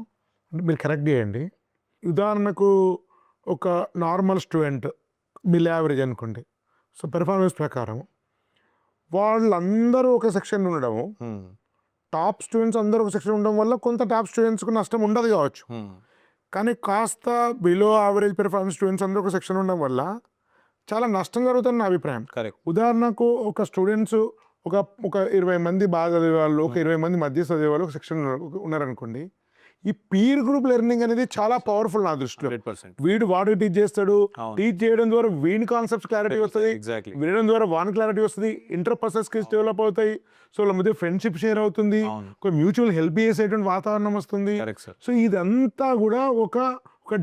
అంటే మీరు కరెక్ట్ చేయండి. ఉదాహరణకు ఒక నార్మల్ స్టూడెంట్ బిల్ యావరేజ్ అనుకోండి, సో పెర్ఫార్మెన్స్ ప్రకారం వాళ్ళందరూ ఒక సెక్షన్ ఉండడము, టాప్ స్టూడెంట్స్ అందరూ ఒక సెక్షన్ ఉండడం వల్ల కొంత టాప్ స్టూడెంట్స్కు నష్టం ఉండదు కావచ్చు, కానీ కాస్త బిలో యావరేజ్ పెర్ఫార్మెన్స్ స్టూడెంట్స్ అందరూ ఒక సెక్షన్ ఉండడం వల్ల చాలా నష్టం జరుగుతుంది నా అభిప్రాయం. కరెక్ట్. ఉదాహరణకు ఒక స్టూడెంట్స్ ఒక 20 మంది బాగా చదివేవాళ్ళు, ఒక 20 మంది మధ్య చదివేవాళ్ళు ఒక సెక్షన్ ఉన్నారనుకోండి, ఈ పీర్ గ్రూప్ లెర్నింగ్ అనేది చాలా పవర్ఫుల్ నా దృష్టిలో. 100%. వాడు టీచ్ చేస్తాడు, టీచ్ చేయడం ద్వారా వీని కాన్సెప్ట్స్ క్లారిటీ వస్తుంది, ఎగ్జాక్ట్లీ. వినడం ద్వారా వాని క్లారిటీ వస్తుంది, ఇంటర్ పర్సనల్ స్కిల్స్ డెవలప్ అవుతాయి, సో వాళ్ళ మధ్య ఫ్రెండ్షిప్ షేర్ అవుతుంది, ఒక మ్యూచువల్ హెల్ప్ చేసేటువంటి వాతావరణం వస్తుంది. సో ఇదంతా కూడా ఒక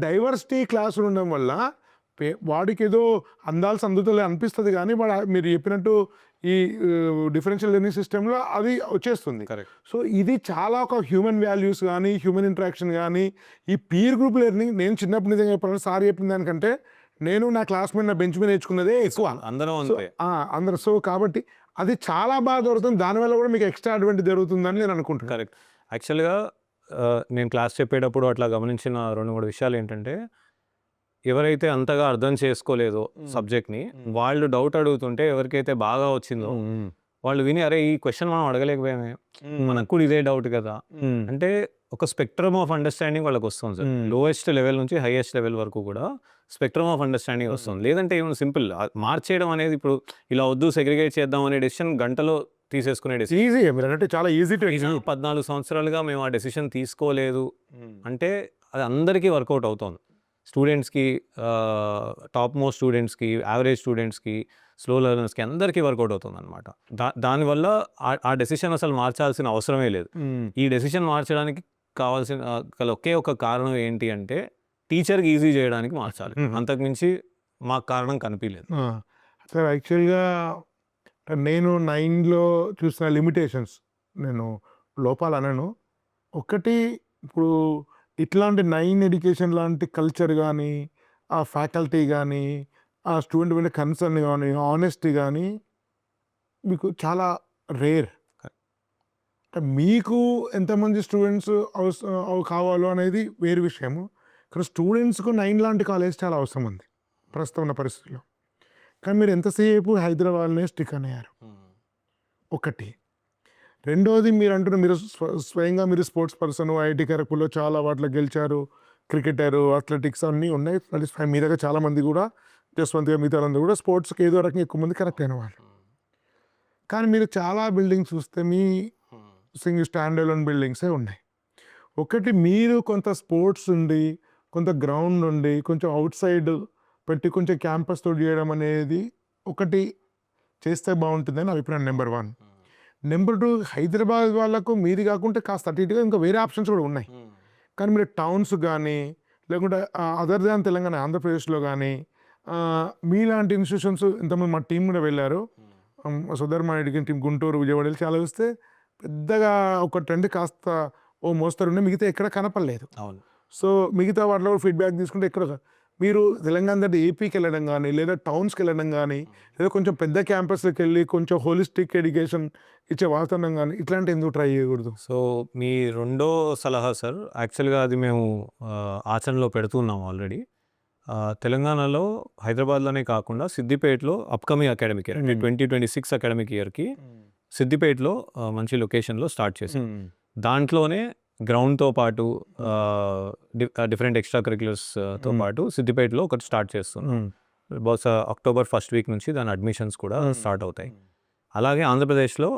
డైవర్సిటీ క్లాసులు ఉండడం వల్ల వాడికి ఏదో అందాల్సి అందుతలే అనిపిస్తుంది, కానీ మీరు చెప్పినట్టు ఈ డిఫరెన్షియల్ లెర్నింగ్ సిస్టంలో అది వచ్చేస్తుంది. సో ఇది చాలా ఒక హ్యూమన్ వాల్యూస్ కానీ హ్యూమన్ ఇంటరాక్షన్ కానీ ఈ పీర్ గ్రూప్ లెర్నింగ్, నేను చిన్నప్పుడు నిజంగా చెప్పాలంటే సార్ చెప్పిన దానికంటే నేను నా క్లాస్మేట్ నా బెంచ్ మీద నేర్చుకున్నదే ఎక్కువ అందరూ. సో కాబట్టి అది చాలా బాగా దొరుకుతుంది, దానివల్ల కూడా మీకు ఎక్స్ట్రా అడ్వాంటేజ్ జరుగుతుందని నేను అనుకుంటున్నాను. కరెక్ట్. యాక్చువల్గా నేను క్లాస్ చెప్పేటప్పుడు అట్లా గమనించిన 2-3 విషయాలు ఏంటంటే, ఎవరైతే అంతగా అర్థం చేసుకోలేదో సబ్జెక్ట్ని, వాళ్ళు డౌట్ అడుగుతుంటే ఎవరికైతే బాగా వచ్చిందో వాళ్ళు విని అరే ఈ క్వశ్చన్ మనం అడగలేకపోయామే, మనకు కూడా ఇదే డౌట్ కదా అంటే ఒక స్పెక్ట్రమ్ ఆఫ్ అండర్స్టాండింగ్ వాళ్ళకి వస్తుంది సార్. లోయెస్ట్ లెవెల్ నుంచి హైయెస్ట్ లెవెల్ వరకు కూడా స్పెక్ట్రమ్ ఆఫ్ అండర్స్టాండింగ్ వస్తుంది. లేదంటే ఏమైనా సింపుల్ మార్చేయడం అనేది, ఇప్పుడు ఇలా వద్దు సెగ్రిగేట్ చేద్దాం అనే డెసిషన్ గంటలో తీసేసుకునే డెసిషన్ ఈజీ, అంటే చాలా ఈజీ టు 14 సంవత్సరాలుగా మేము ఆ డెసిషన్ తీసుకోలేదు అంటే అది అందరికీ వర్కౌట్ అవుతుంది. స్టూడెంట్స్కి, టాప్ మోస్ట్ స్టూడెంట్స్కి, యావరేజ్ స్టూడెంట్స్కి, స్లో లెర్నర్స్కి అందరికీ వర్కౌట్ అవుతుంది అనమాట. దానివల్ల ఆ డెసిషన్ అసలు మార్చాల్సిన అవసరమే లేదు. ఈ డెసిషన్ మార్చడానికి కావాల్సిన ఒకే ఒక కారణం ఏంటి అంటే టీచర్కి ఈజీ చేయడానికి మార్చాలి, అంతకుమించి మాకు కారణం కనిపించలేదు. సార్ యాక్చువల్గా నేను 9లో చూసిన లిమిటేషన్స్, నేను లోపాలు అనను, ఒకటి ఇప్పుడు ఇట్లాంటి 9 ఎడ్యుకేషన్ లాంటి కల్చర్ గానీ, ఆ ఫ్యాకల్టీ గానీ, ఆ స్టూడెంట్ మీద కన్సర్న్ గానీ, ఆనెస్టీ గానీ మీకు చాలా రేర్. అంటే మీకు ఎంతమంది స్టూడెంట్స్ కావాలో అనేది వేరే విషయము. కానీ స్టూడెంట్స్‌కు 9 లాంటి కాలేజ్ చాలా అవసరం ఉంది ప్రస్తుతం ఉన్న పరిస్థితుల్లో. కానీ మీరు ఎంతసేపు హైదరాబాద్‌లోనే స్టిక్ అయ్యారు. ఒకటి. రెండోది మీరు అంటున్న మీరు స్వయంగా మీరు స్పోర్ట్స్ పర్సన్ ఐఐటీ ఖరగ్‌పూర్‌లో చాలా వాటిలో గెలిచారు. క్రికెటరు, అథ్లెటిక్స్ అన్నీ ఉన్నాయి. అది మీ దగ్గర చాలామంది కూడా జస్వంత్ మిగతా వాళ్ళందరూ కూడా స్పోర్ట్స్‌కి ఏదో రకంగా ఎక్కువ మంది కనెక్ట్ అయిన వాళ్ళు. కానీ మీరు చాలా బిల్డింగ్స్ చూస్తే మీ సింగిల్ స్టాండ్ అలోన్ బిల్డింగ్సే ఉన్నాయి. ఒకటి మీరు కొంత స్పోర్ట్స్ ఉండి, కొంత గ్రౌండ్ ఉండి, కొంచెం అవుట్ సైడ్ పెట్టి కొంచెం క్యాంపస్ తోటి చేయడం అనేది ఒకటి చేస్తే బాగుంటుందని నా అభిప్రాయం నెంబర్ 1. నెంబర్ 2 హైదరాబాద్ వాళ్ళకు మీది కాకుంటే కాస్త అటు ఇటుగా ఇంకా వేరే ఆప్షన్స్ కూడా ఉన్నాయి. కానీ మీరు టౌన్స్ కానీ లేకుంటే అదర్ దాన్ తెలంగాణ ఆంధ్రప్రదేశ్లో కానీ మీలాంటి ఇన్స్టిట్యూషన్స్ ఇంతమంది మా టీం కూడా వెళ్ళారు. సుధర్మ ఎడ్యుకేషన్ టీం గుంటూరు, విజయవాడ చాలా వస్తే పెద్దగా ఒక ట్రెండ్ కాస్త ఓ మోస్తరు ఉండే మిగతా ఎక్కడ కనపడలేదు. అవును. సో మిగతా వాటిలో ఫీడ్బ్యాక్ తీసుకుంటే ఎక్కడ మీరు తెలంగాణ దగ్గర ఏపీకి వెళ్ళడం కానీ లేదా టౌన్స్కి వెళ్ళడం కానీ లేదా కొంచెం పెద్ద క్యాంపస్కి వెళ్ళి కొంచెం హోలిస్టిక్ ఎడ్యుకేషన్ ఇచ్చే వాతావరణం కానీ ఇట్లాంటి ఎందుకు ట్రై చేయకూడదు? సో మీ రెండో సలహా సార్ యాక్చువల్గా అది మేము ఆచరణలో పెడుతున్నాం ఆల్రెడీ. తెలంగాణలో హైదరాబాద్లోనే కాకుండా సిద్దిపేటలో అప్కమింగ్ అకాడమిక్ ఇయర్ 2026 అకాడమిక్ ఇయర్కి సిద్దిపేటలో మంచి లొకేషన్లో స్టార్ట్ చేసాం. దాంట్లోనే గ్రౌండ్తో పాటు డిఫరెంట్ ఎక్స్ట్రా కరిక్యులర్స్తో పాటు సిద్దిపేటలో ఒకటి స్టార్ట్ చేస్తున్నాం. బహుశా అక్టోబర్ 1st వీక్ నుంచి దాని అడ్మిషన్స్ కూడా స్టార్ట్ అవుతాయి. అలాగే ఆంధ్రప్రదేశ్లో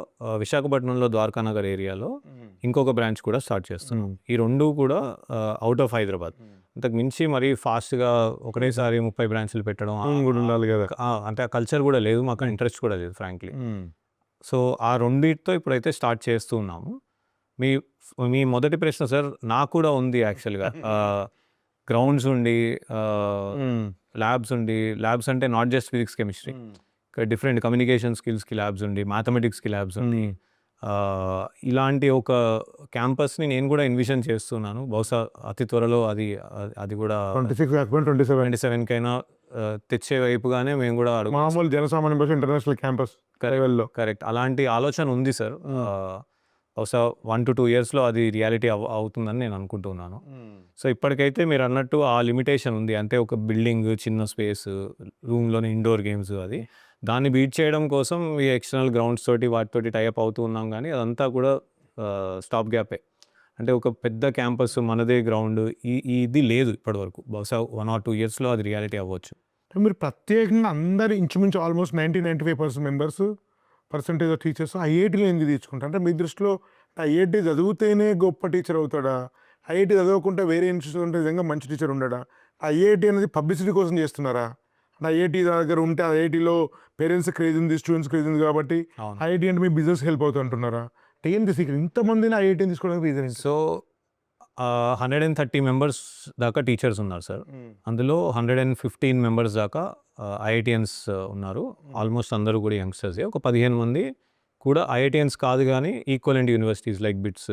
విశాఖపట్నంలో ద్వారకానగర్ ఏరియాలో ఇంకొక బ్రాంచ్ కూడా స్టార్ట్ చేస్తున్నాం. ఈ రెండు కూడా అవుట్ ఆఫ్ హైదరాబాద్. అంతకు మించి మరీ ఫాస్ట్గా ఒకటేసారి 30 బ్రాంచ్లు పెట్టడం ఉండాలి కదా. అంటే ఆ కల్చర్ కూడా లేదు, మాకు ఇంట్రెస్ట్ కూడా లేదు ఫ్రాంక్లీ. సో ఆ రెండింటితో ఇప్పుడైతే స్టార్ట్ చేస్తూ ఉన్నాము. మీ మీ మొదటి ప్రశ్న సార్ నాకు కూడా ఉంది యాక్చువల్గా. గ్రౌండ్స్ ఉండి ల్యాబ్స్ ఉండి, ల్యాబ్స్ అంటే not just physics chemistry, different communication స్కిల్స్కి ల్యాబ్స్ ఉండి, మ్యాథమెటిక్స్కి ల్యాబ్స్ ఉండి, ఇలాంటి ఒక క్యాంపస్ని నేను కూడా ఎన్విజన్ చేస్తున్నాను. బహుశా అతి త్వరలో అది కూడా 27కైనా తెచ్చే వైపుగానే మేము కూడా మామూలు జనసామాన్యం కోసం ఇంటర్నేషనల్ క్యాంపస్ కరెక్ట్ అలాంటి ఆలోచన ఉంది సార్. బహుశా 1 to 2 yearsలో అది రియాలిటీ అవుతుందని నేను అనుకుంటున్నాను. సో ఇప్పటికైతే మీరు అన్నట్టు ఆ లిమిటేషన్ ఉంది. అంటే ఒక బిల్డింగ్, చిన్న స్పేస్, రూమ్లోనే ఇండోర్ గేమ్స్, అది దాన్ని బీట్ చేయడం కోసం ఈ ఎక్స్టర్నల్ గ్రౌండ్స్ తోటి వాటితోటి టైఅప్ అవుతూ ఉన్నాం. కానీ అదంతా కూడా స్టాప్ గ్యాపే. అంటే ఒక పెద్ద క్యాంపస్, మనదే గ్రౌండ్, ఇది లేదు ఇప్పటివరకు. బహుశా 1 or 2 yearsలో అది రియాలిటీ అవ్వచ్చు. మీరు ప్రత్యేకంగా అందరు ఇంచుమించు ఆల్మోస్ట్ 90-95% పర్సెంటేజ్ ఆఫ్ టీచర్స్ ఐఐటీలో ఎందుకు తీసుకుంటారు? అంటే మీ దృష్టిలో ఐఐటీ చదివితేనే గొప్ప టీచర్ అవుతాడా? ఐఐటీ చదవకుండా వేరే ఇన్స్టిట్యూట్ నిజంగా మంచి టీచర్ ఉండడా? ఐఐటీ అనేది పబ్లిసిటీ కోసం చేస్తున్నారా? అంటే ఐఐటీ దగ్గర ఉంటే ఐఐటీలో పేరెంట్స్ క్రేజ్ ఉంది, స్టూడెంట్స్ క్రేజ్ ఉంది కాబట్టి ఐఐటీ అంటే మీ బిజినెస్ హెల్ప్ అవుతుంటున్నారా? ఏంటి సీక్రెట్ ఇంతమందిని ఐఐటీని తీసుకోవడానికి రీజన్? సో 130 మెంబర్స్ దాకా టీచర్స్ ఉన్నారు సార్. అందులో 115 మెంబర్స్ దాకా ఐఐటియన్స్ ఉన్నారు. ఆల్మోస్ట్ అందరూ కూడా యంగ్స్టర్సే. ఒక 15 మంది కూడా ఐఐటియన్స్ కాదు కానీ equivalent universities like bits,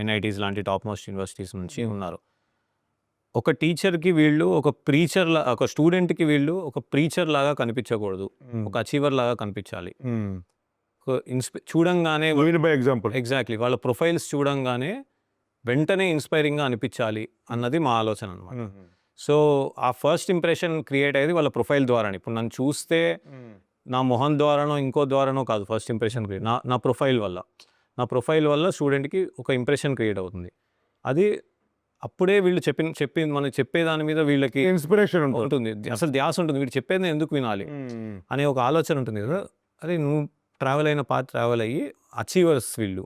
NITs లాంటి టాప్ మోస్ట్ యూనివర్సిటీస్ నుంచి ఉన్నారు. ఒక టీచర్కి వీళ్ళు ఒక ఒక స్టూడెంట్కి వీళ్ళు ఒక ప్రీచర్ లాగా కనిపించకూడదు, ఒక అచీవర్ లాగా కనిపించాలి. చూడంగానే ఎగ్జాక్ట్లీ వాళ్ళ ప్రొఫైల్స్ చూడంగానే వెంటనే ఇన్స్పైరింగ్గా అనిపించాలి అన్నది మా ఆలోచన అనమాట. సో ఆ ఫస్ట్ ఇంప్రెషన్ క్రియేట్ అయ్యేది వాళ్ళ ప్రొఫైల్ ద్వారానే. ఇప్పుడు నన్ను చూస్తే నా మొహం ద్వారానో ఇంకో ద్వారానో కాదు ఫస్ట్ ఇంప్రెషన్ క్రియేట్, నా ప్రొఫైల్ వల్ల స్టూడెంట్కి ఒక ఇంప్రెషన్ క్రియేట్ అవుతుంది. అది అప్పుడే వీళ్ళు మనకి చెప్పేదాని మీద వీళ్ళకి ఇన్స్పిరేషన్ ఉంటుంది, అసలు ధ్యాస ఉంటుంది. వీళ్ళు చెప్పేది ఎందుకు వినాలి అనే ఒక ఆలోచన ఉంటుంది కదా. అదే నువ్వు ట్రావెల్ అయ్యి అచీవర్స్ వీళ్ళు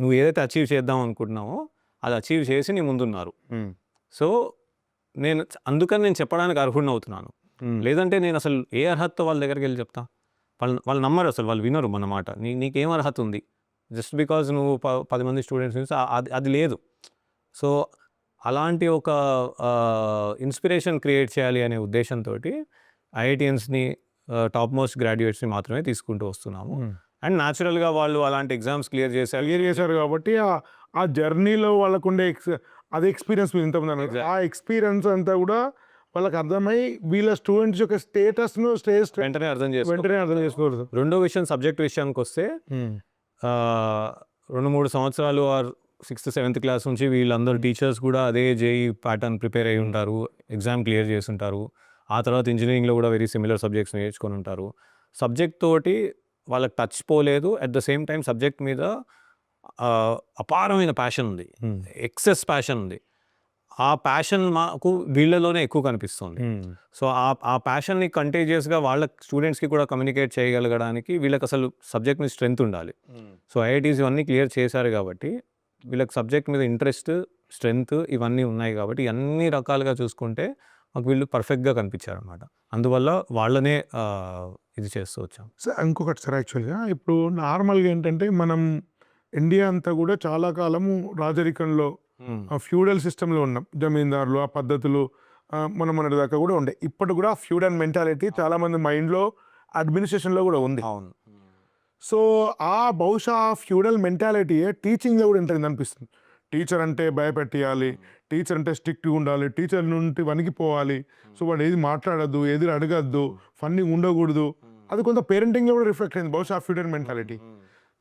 నువ్వు ఏదైతే అచీవ్ చేద్దాం అనుకుంటున్నావో అది అచీవ్ చేసి నీ ముందున్నారు. సో అందుకని నేను చెప్పడానికి అర్హుడిని అవుతున్నాను. లేదంటే నేను అసలు ఏ అర్హతతో వాళ్ళ దగ్గరికి వెళ్ళి చెప్తా? వాళ్ళు నమ్మరు, అసలు వాళ్ళు వినరు మన మాట. నీకేం అర్హత ఉంది? జస్ట్ బికాజ్ నువ్వు 10 మంది స్టూడెంట్స్ అది లేదు. సో అలాంటి ఒక ఇన్స్పిరేషన్ క్రియేట్ చేయాలి అనే ఉద్దేశంతో ఐఐటియన్స్ని, టాప్ మోస్ట్ గ్రాడ్యుయేట్స్ని మాత్రమే తీసుకుంటూ వస్తున్నాము. అండ్ న్యాచురల్గా వాళ్ళు అలాంటి ఎగ్జామ్స్ క్లియర్ చేశారు కాబట్టి ఆ జర్నీలో వాళ్ళకుండే అదే ఎక్స్పీరియన్స్ మీరు ఇంతకుముందు అన్నారు. Exactly. ఆ ఎక్స్పీరియన్స్ అంతా కూడా వాళ్ళకి అర్థమై వీళ్ళ స్టూడెంట్స్ యొక్క స్టేటస్ను వెంటనే అర్థం వెంటనే అర్థం చేసుకోరు. రెండో విషయం సబ్జెక్ట్ విషయానికి వస్తే 2-3 సంవత్సరాలు ఆర్ 6th 7th క్లాస్ నుంచి వీళ్ళందరూ టీచర్స్ కూడా అదే జేఈ ప్యాటర్న్ ప్రిపేర్ అయి ఉంటారు, ఎగ్జామ్ క్లియర్ చేసి ఉంటారు. ఆ తర్వాత ఇంజనీరింగ్లో కూడా వెరీ సిమిలర్ సబ్జెక్ట్స్ నేర్చుకొని ఉంటారు. సబ్జెక్ట్ తోటి వాళ్ళకి టచ్ పోలేదు, at the same time subject మీద అపారమైన ప్యాషన్ ఉంది, ఎక్సెస్ ప్యాషన్ ఉంది. ఆ ప్యాషన్ మాకు వీళ్ళలోనే ఎక్కువ కనిపిస్తుంది. సో ఆ ప్యాషన్ని కంటేజియస్గా వాళ్ళ స్టూడెంట్స్కి కూడా కమ్యూనికేట్ చేయగలగడానికి వీళ్ళకి అసలు సబ్జెక్ట్ మీద స్ట్రెంత్ ఉండాలి. సో ఐఐటీస్ ఇవన్నీ క్లియర్ చేశారు కాబట్టి వీళ్ళకి సబ్జెక్ట్ మీద ఇంట్రెస్ట్, స్ట్రెంత్ ఇవన్నీ ఉన్నాయి కాబట్టి అన్ని రకాలుగా చూసుకుంటే మాకు వీళ్ళు పర్ఫెక్ట్గా కనిపించారు అనమాట. అందువల్ల వాళ్ళనే ఇది చేస్తూ వచ్చాం. సో ఇంకొకటి సార్, యాక్చువల్గా ఇప్పుడు నార్మల్గా ఏంటంటే మనం ఇండియా అంతా కూడా చాలా కాలము రాజరికంలో ఫ్యూడల్ సిస్టంలో ఉన్నాం. జమీందారులు ఆ పద్ధతులు మన దాకా కూడా ఉండే. ఇప్పటి కూడా ఫ్యూడల్ మెంటాలిటీ చాలా మంది మైండ్లో, అడ్మినిస్ట్రేషన్లో కూడా ఉంది. అవును. సో ఆ బహుశా ఫ్యూడల్ మెంటాలిటీ టీచింగ్లో కూడా ఉంటుంది అనిపిస్తుంది. టీచర్ అంటే భయపెట్టియాలి, టీచర్ అంటే స్ట్రిక్ట్గా ఉండాలి, టీచర్ నుండి వణికిపోవాలి. సో వాడు ఏది మాట్లాడద్దు, ఏది అడగద్దు, ఫన్నీ ఉండకూడదు. అది కొంత పేరెంటింగ్లో కూడా రిఫ్లెక్ట్ అయింది బహుశా ఫ్యూడల్ మెంటాలిటీ.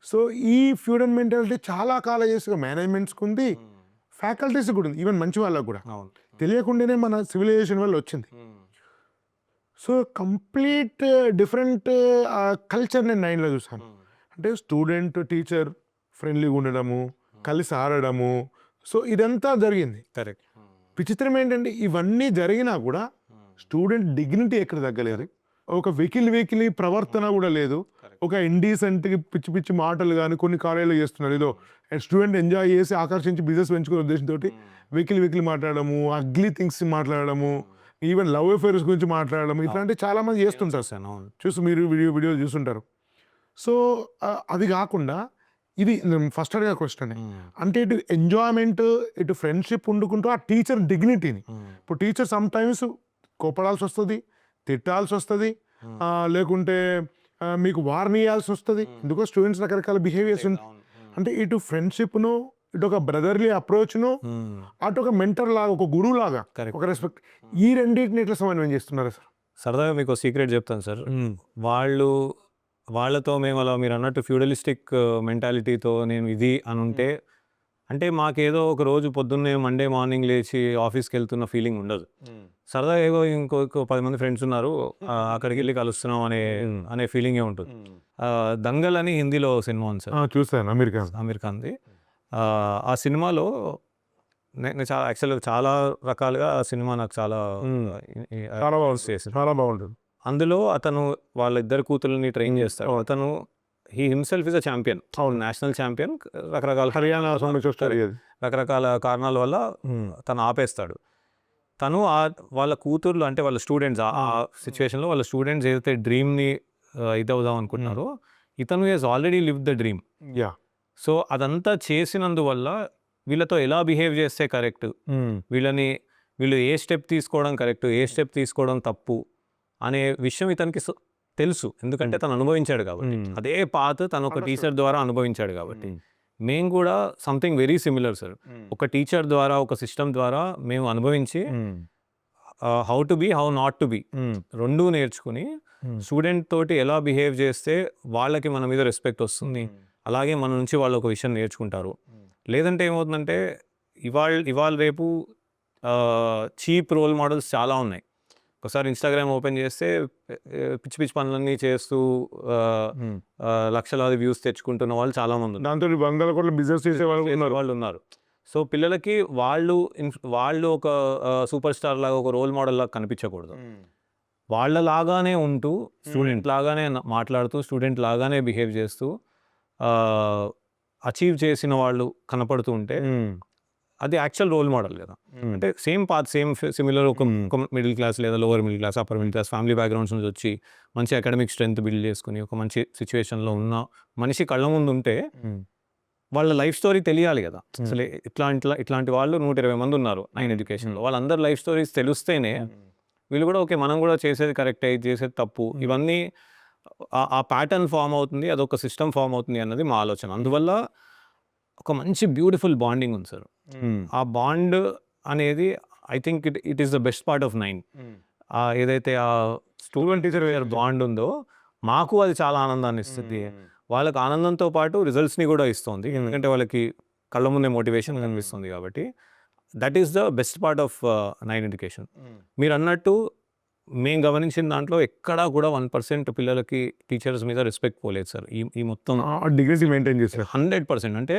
సో ఈ ఫ్యూడల్ మెంటాలిటీ చాలా కాలేజెస్గా మేనేజ్మెంట్స్కి ఉంది, ఫ్యాకల్టీస్ కూడా ఉంది, ఈవెన్ మంచి వాళ్ళకు కూడా. తెలియకుండానే మన సివిలైజేషన్ వల్ల వచ్చింది. సో కంప్లీట్ డిఫరెంట్ కల్చర్ నేను 9లో చూసాను. అంటే స్టూడెంట్ టీచర్ ఫ్రెండ్లీగా ఉండడము, కలిసి ఆడడము, సో ఇదంతా జరిగింది. కరెక్ట్. విచిత్రం ఏంటంటే ఇవన్నీ జరిగినా కూడా స్టూడెంట్ డిగ్నిటీ ఎక్కడ తగ్గలేదు, ఒక వెకిలి ప్రవర్తన కూడా లేదు, ఒక ఇండీసెంట్ పిచ్చి పిచ్చి మాటలు కానీ కొన్ని కాలేజీలో చేస్తున్నారు. ఏదో స్టూడెంట్ ఎంజాయ్ చేసి ఆకర్షించి బిజినెస్ పెంచుకునే ఉద్దేశంతో వెకిలి మాట్లాడము, అగ్లీ థింగ్స్ మాట్లాడము, ఈవెన్ లవ్ అఫేర్స్ గురించి మాట్లాడడం, ఇట్లాంటివి చాలా మంది చేస్తుంటారు సార్. చూసి మీరు వీడియోలు చూస్తుంటారు. సో అది కాకుండా ఇది ఫస్ట్ అడిగే క్వశ్చన్ అంటే ఇటు ఎంజాయ్మెంట్, ఇటు ఫ్రెండ్షిప్ వండుకుంటూ ఆ టీచర్ డిగ్నిటీని. ఇప్పుడు టీచర్ సమ్ టైమ్స్ కోపడాల్సి వస్తుంది, తిట్టాల్సి వస్తుంది, లేకుంటే మీకు వార్న్ ఇవ్వాల్సి వస్తుంది. ఎందుకో స్టూడెంట్స్ రకరకాల బిహేవియర్స్ అంటే ఇటు ఫ్రెండ్షిప్ను, ఇటు ఒక బ్రదర్లీ అప్రోచ్ను, అటు ఒక మెంటర్ లాగా, ఒక గురువు లాగా ఒక రెస్పెక్ట్, ఈ రెండింటిని ఎట్లా సమన్వయం చేస్తున్నారా సార్? సరదాగా మీకు సీక్రెట్ చెప్తాను సార్. వాళ్ళతో మేము అలా మీరు అన్నట్టు ఫ్యూడలిస్టిక్ మెంటాలిటీతో నేను ఇది అని ఉంటే, అంటే మాకేదో ఒక రోజు పొద్దున్నే మండే మార్నింగ్ లేచి ఆఫీస్కి వెళ్తున్న ఫీలింగ్ ఉండదు. సరదాగా ఏదో ఇంకో 10 మంది ఫ్రెండ్స్ ఉన్నారు, అక్కడికి వెళ్ళి కలుస్తున్నాం అనే ఫీలింగే ఉంటుంది. దంగల్ అని హిందీలో సినిమా ఉంది సార్, చూస్తాను, అమీర్ ఖాన్ది. ఆ సినిమాలో నేను యాక్చువల్గా చాలా రకాలుగా ఆ సినిమా నాకు చాలా బాగుంటుంది. అందులో అతను వాళ్ళిద్దరు కూతుర్ని ట్రైన్ చేస్తాడు. అతను he himself is a champion, national champion. రకరకాల హర్యానా రకరకాల కారణాల వల్ల తను ఆపేస్తాడు. తను వాళ్ళ కూతుర్లు అంటే వాళ్ళ స్టూడెంట్స్, ఆ సిచ్యువేషన్లో వాళ్ళ స్టూడెంట్స్ ఏదైతే డ్రీమ్ని ఇదవుదాం అనుకుంటున్నారో, ఇతను he's already live the dream. So అదంతా చేసినందువల్ల వీళ్ళతో ఎలా బిహేవ్ చేస్తే కరెక్ట్, వీళ్ళు ఏ స్టెప్ తీసుకోవడం కరెక్ట్, ఏ స్టెప్ తీసుకోవడం తప్పు అనే విషయం ఇతనికి తెలుసు. ఎందుకంటే తను అనుభవించాడు కాబట్టి, అదే పాత్ తను ఒక టీచర్ ద్వారా అనుభవించాడు కాబట్టి. మేము కూడా సంథింగ్ వెరీ సిమిలర్ సార్. ఒక టీచర్ ద్వారా, ఒక సిస్టమ్ ద్వారా మేము అనుభవించి how to be, how not to be రెండూ నేర్చుకుని స్టూడెంట్ తోటి ఎలా బిహేవ్ చేస్తే వాళ్ళకి మన మీద రెస్పెక్ట్ వస్తుంది, అలాగే మన నుంచి వాళ్ళు ఒక విషయం నేర్చుకుంటారు. లేదంటే ఏమవుతుందంటే ఇవాళ రేపు చీప్ రోల్ మోడల్స్ చాలా ఉన్నాయి. ఒకసారి ఇన్స్టాగ్రామ్ ఓపెన్ చేస్తే పిచ్చి పిచ్చి పనులన్నీ చేస్తూ లక్షలాది వ్యూస్ తెచ్చుకుంటున్న వాళ్ళు చాలా మంది ఉన్నారు. దాంతో 100 కోట్ల బిజినెస్ చేసే వాళ్ళు ఉన్నారు. సో పిల్లలకి వాళ్ళు ఒక సూపర్ స్టార్ లాగా, ఒక రోల్ మోడల్ లాగా కనిపించకూడదు. వాళ్ళలాగానే ఉంటూ, స్టూడెంట్ లాగానే మాట్లాడుతూ, స్టూడెంట్ లాగానే బిహేవ్ చేస్తూ అచీవ్ చేసిన వాళ్ళు కనపడుతూ ఉంటే అది యాక్చువల్ రోల్ మోడల్ కదా. అంటే సేమ్ పాత్, సిమిలర్ ఒక మిడిల్ క్లాస్ లేదా lower middle class, upper middle class family backgrounds నుంచి వచ్చి మంచి అకాడమిక్ స్ట్రెంత్ బిల్డ్ చేసుకుని ఒక మంచి సిచ్యువేషన్లో ఉన్న మనిషి కళ్ళ ముందు ఉంటే వాళ్ళ లైఫ్ స్టోరీ తెలియాలి కదా. అసలు ఇట్లాంటి వాళ్ళు 120 మంది ఉన్నారు 9 ఎడ్యుకేషన్లో. వాళ్ళందరూ లైఫ్ స్టోరీస్ తెలిస్తేనే వీళ్ళు కూడా ఓకే మనం కూడా చేసేది కరెక్టే, ఇది చేసేది తప్పు, ఇవన్నీ ఆ ప్యాటర్న్ ఫామ్ అవుతుంది, అదొక సిస్టమ్ ఫామ్ అవుతుంది అన్నది మా ఆలోచన. అందువల్ల ఒక మంచి బ్యూటిఫుల్ బాండింగ్ ఉంది సార్. ఆ బాండ్ అనేది I think it is the best part of 9. ఏదైతే ఆ స్టూడెంట్ టీచర్ బాండ్ ఉందో మాకు అది చాలా ఆనందాన్ని ఇస్తుంది. వాళ్ళకి ఆనందంతో పాటు రిజల్ట్స్ని కూడా ఇస్తుంది, ఎందుకంటే వాళ్ళకి కళ్ళ ముందే మోటివేషన్ కనిపిస్తుంది కాబట్టి. That is the best part of 9 education. మీరు అన్నట్టు మేము గమనించిన దాంట్లో ఎక్కడా కూడా 1% పిల్లలకి టీచర్స్ మీద రెస్పెక్ట్ పోలేదు సార్. ఈ మొత్తం డిగ్రీస్ మెయింటైన్ చేశారు. 100%. అంటే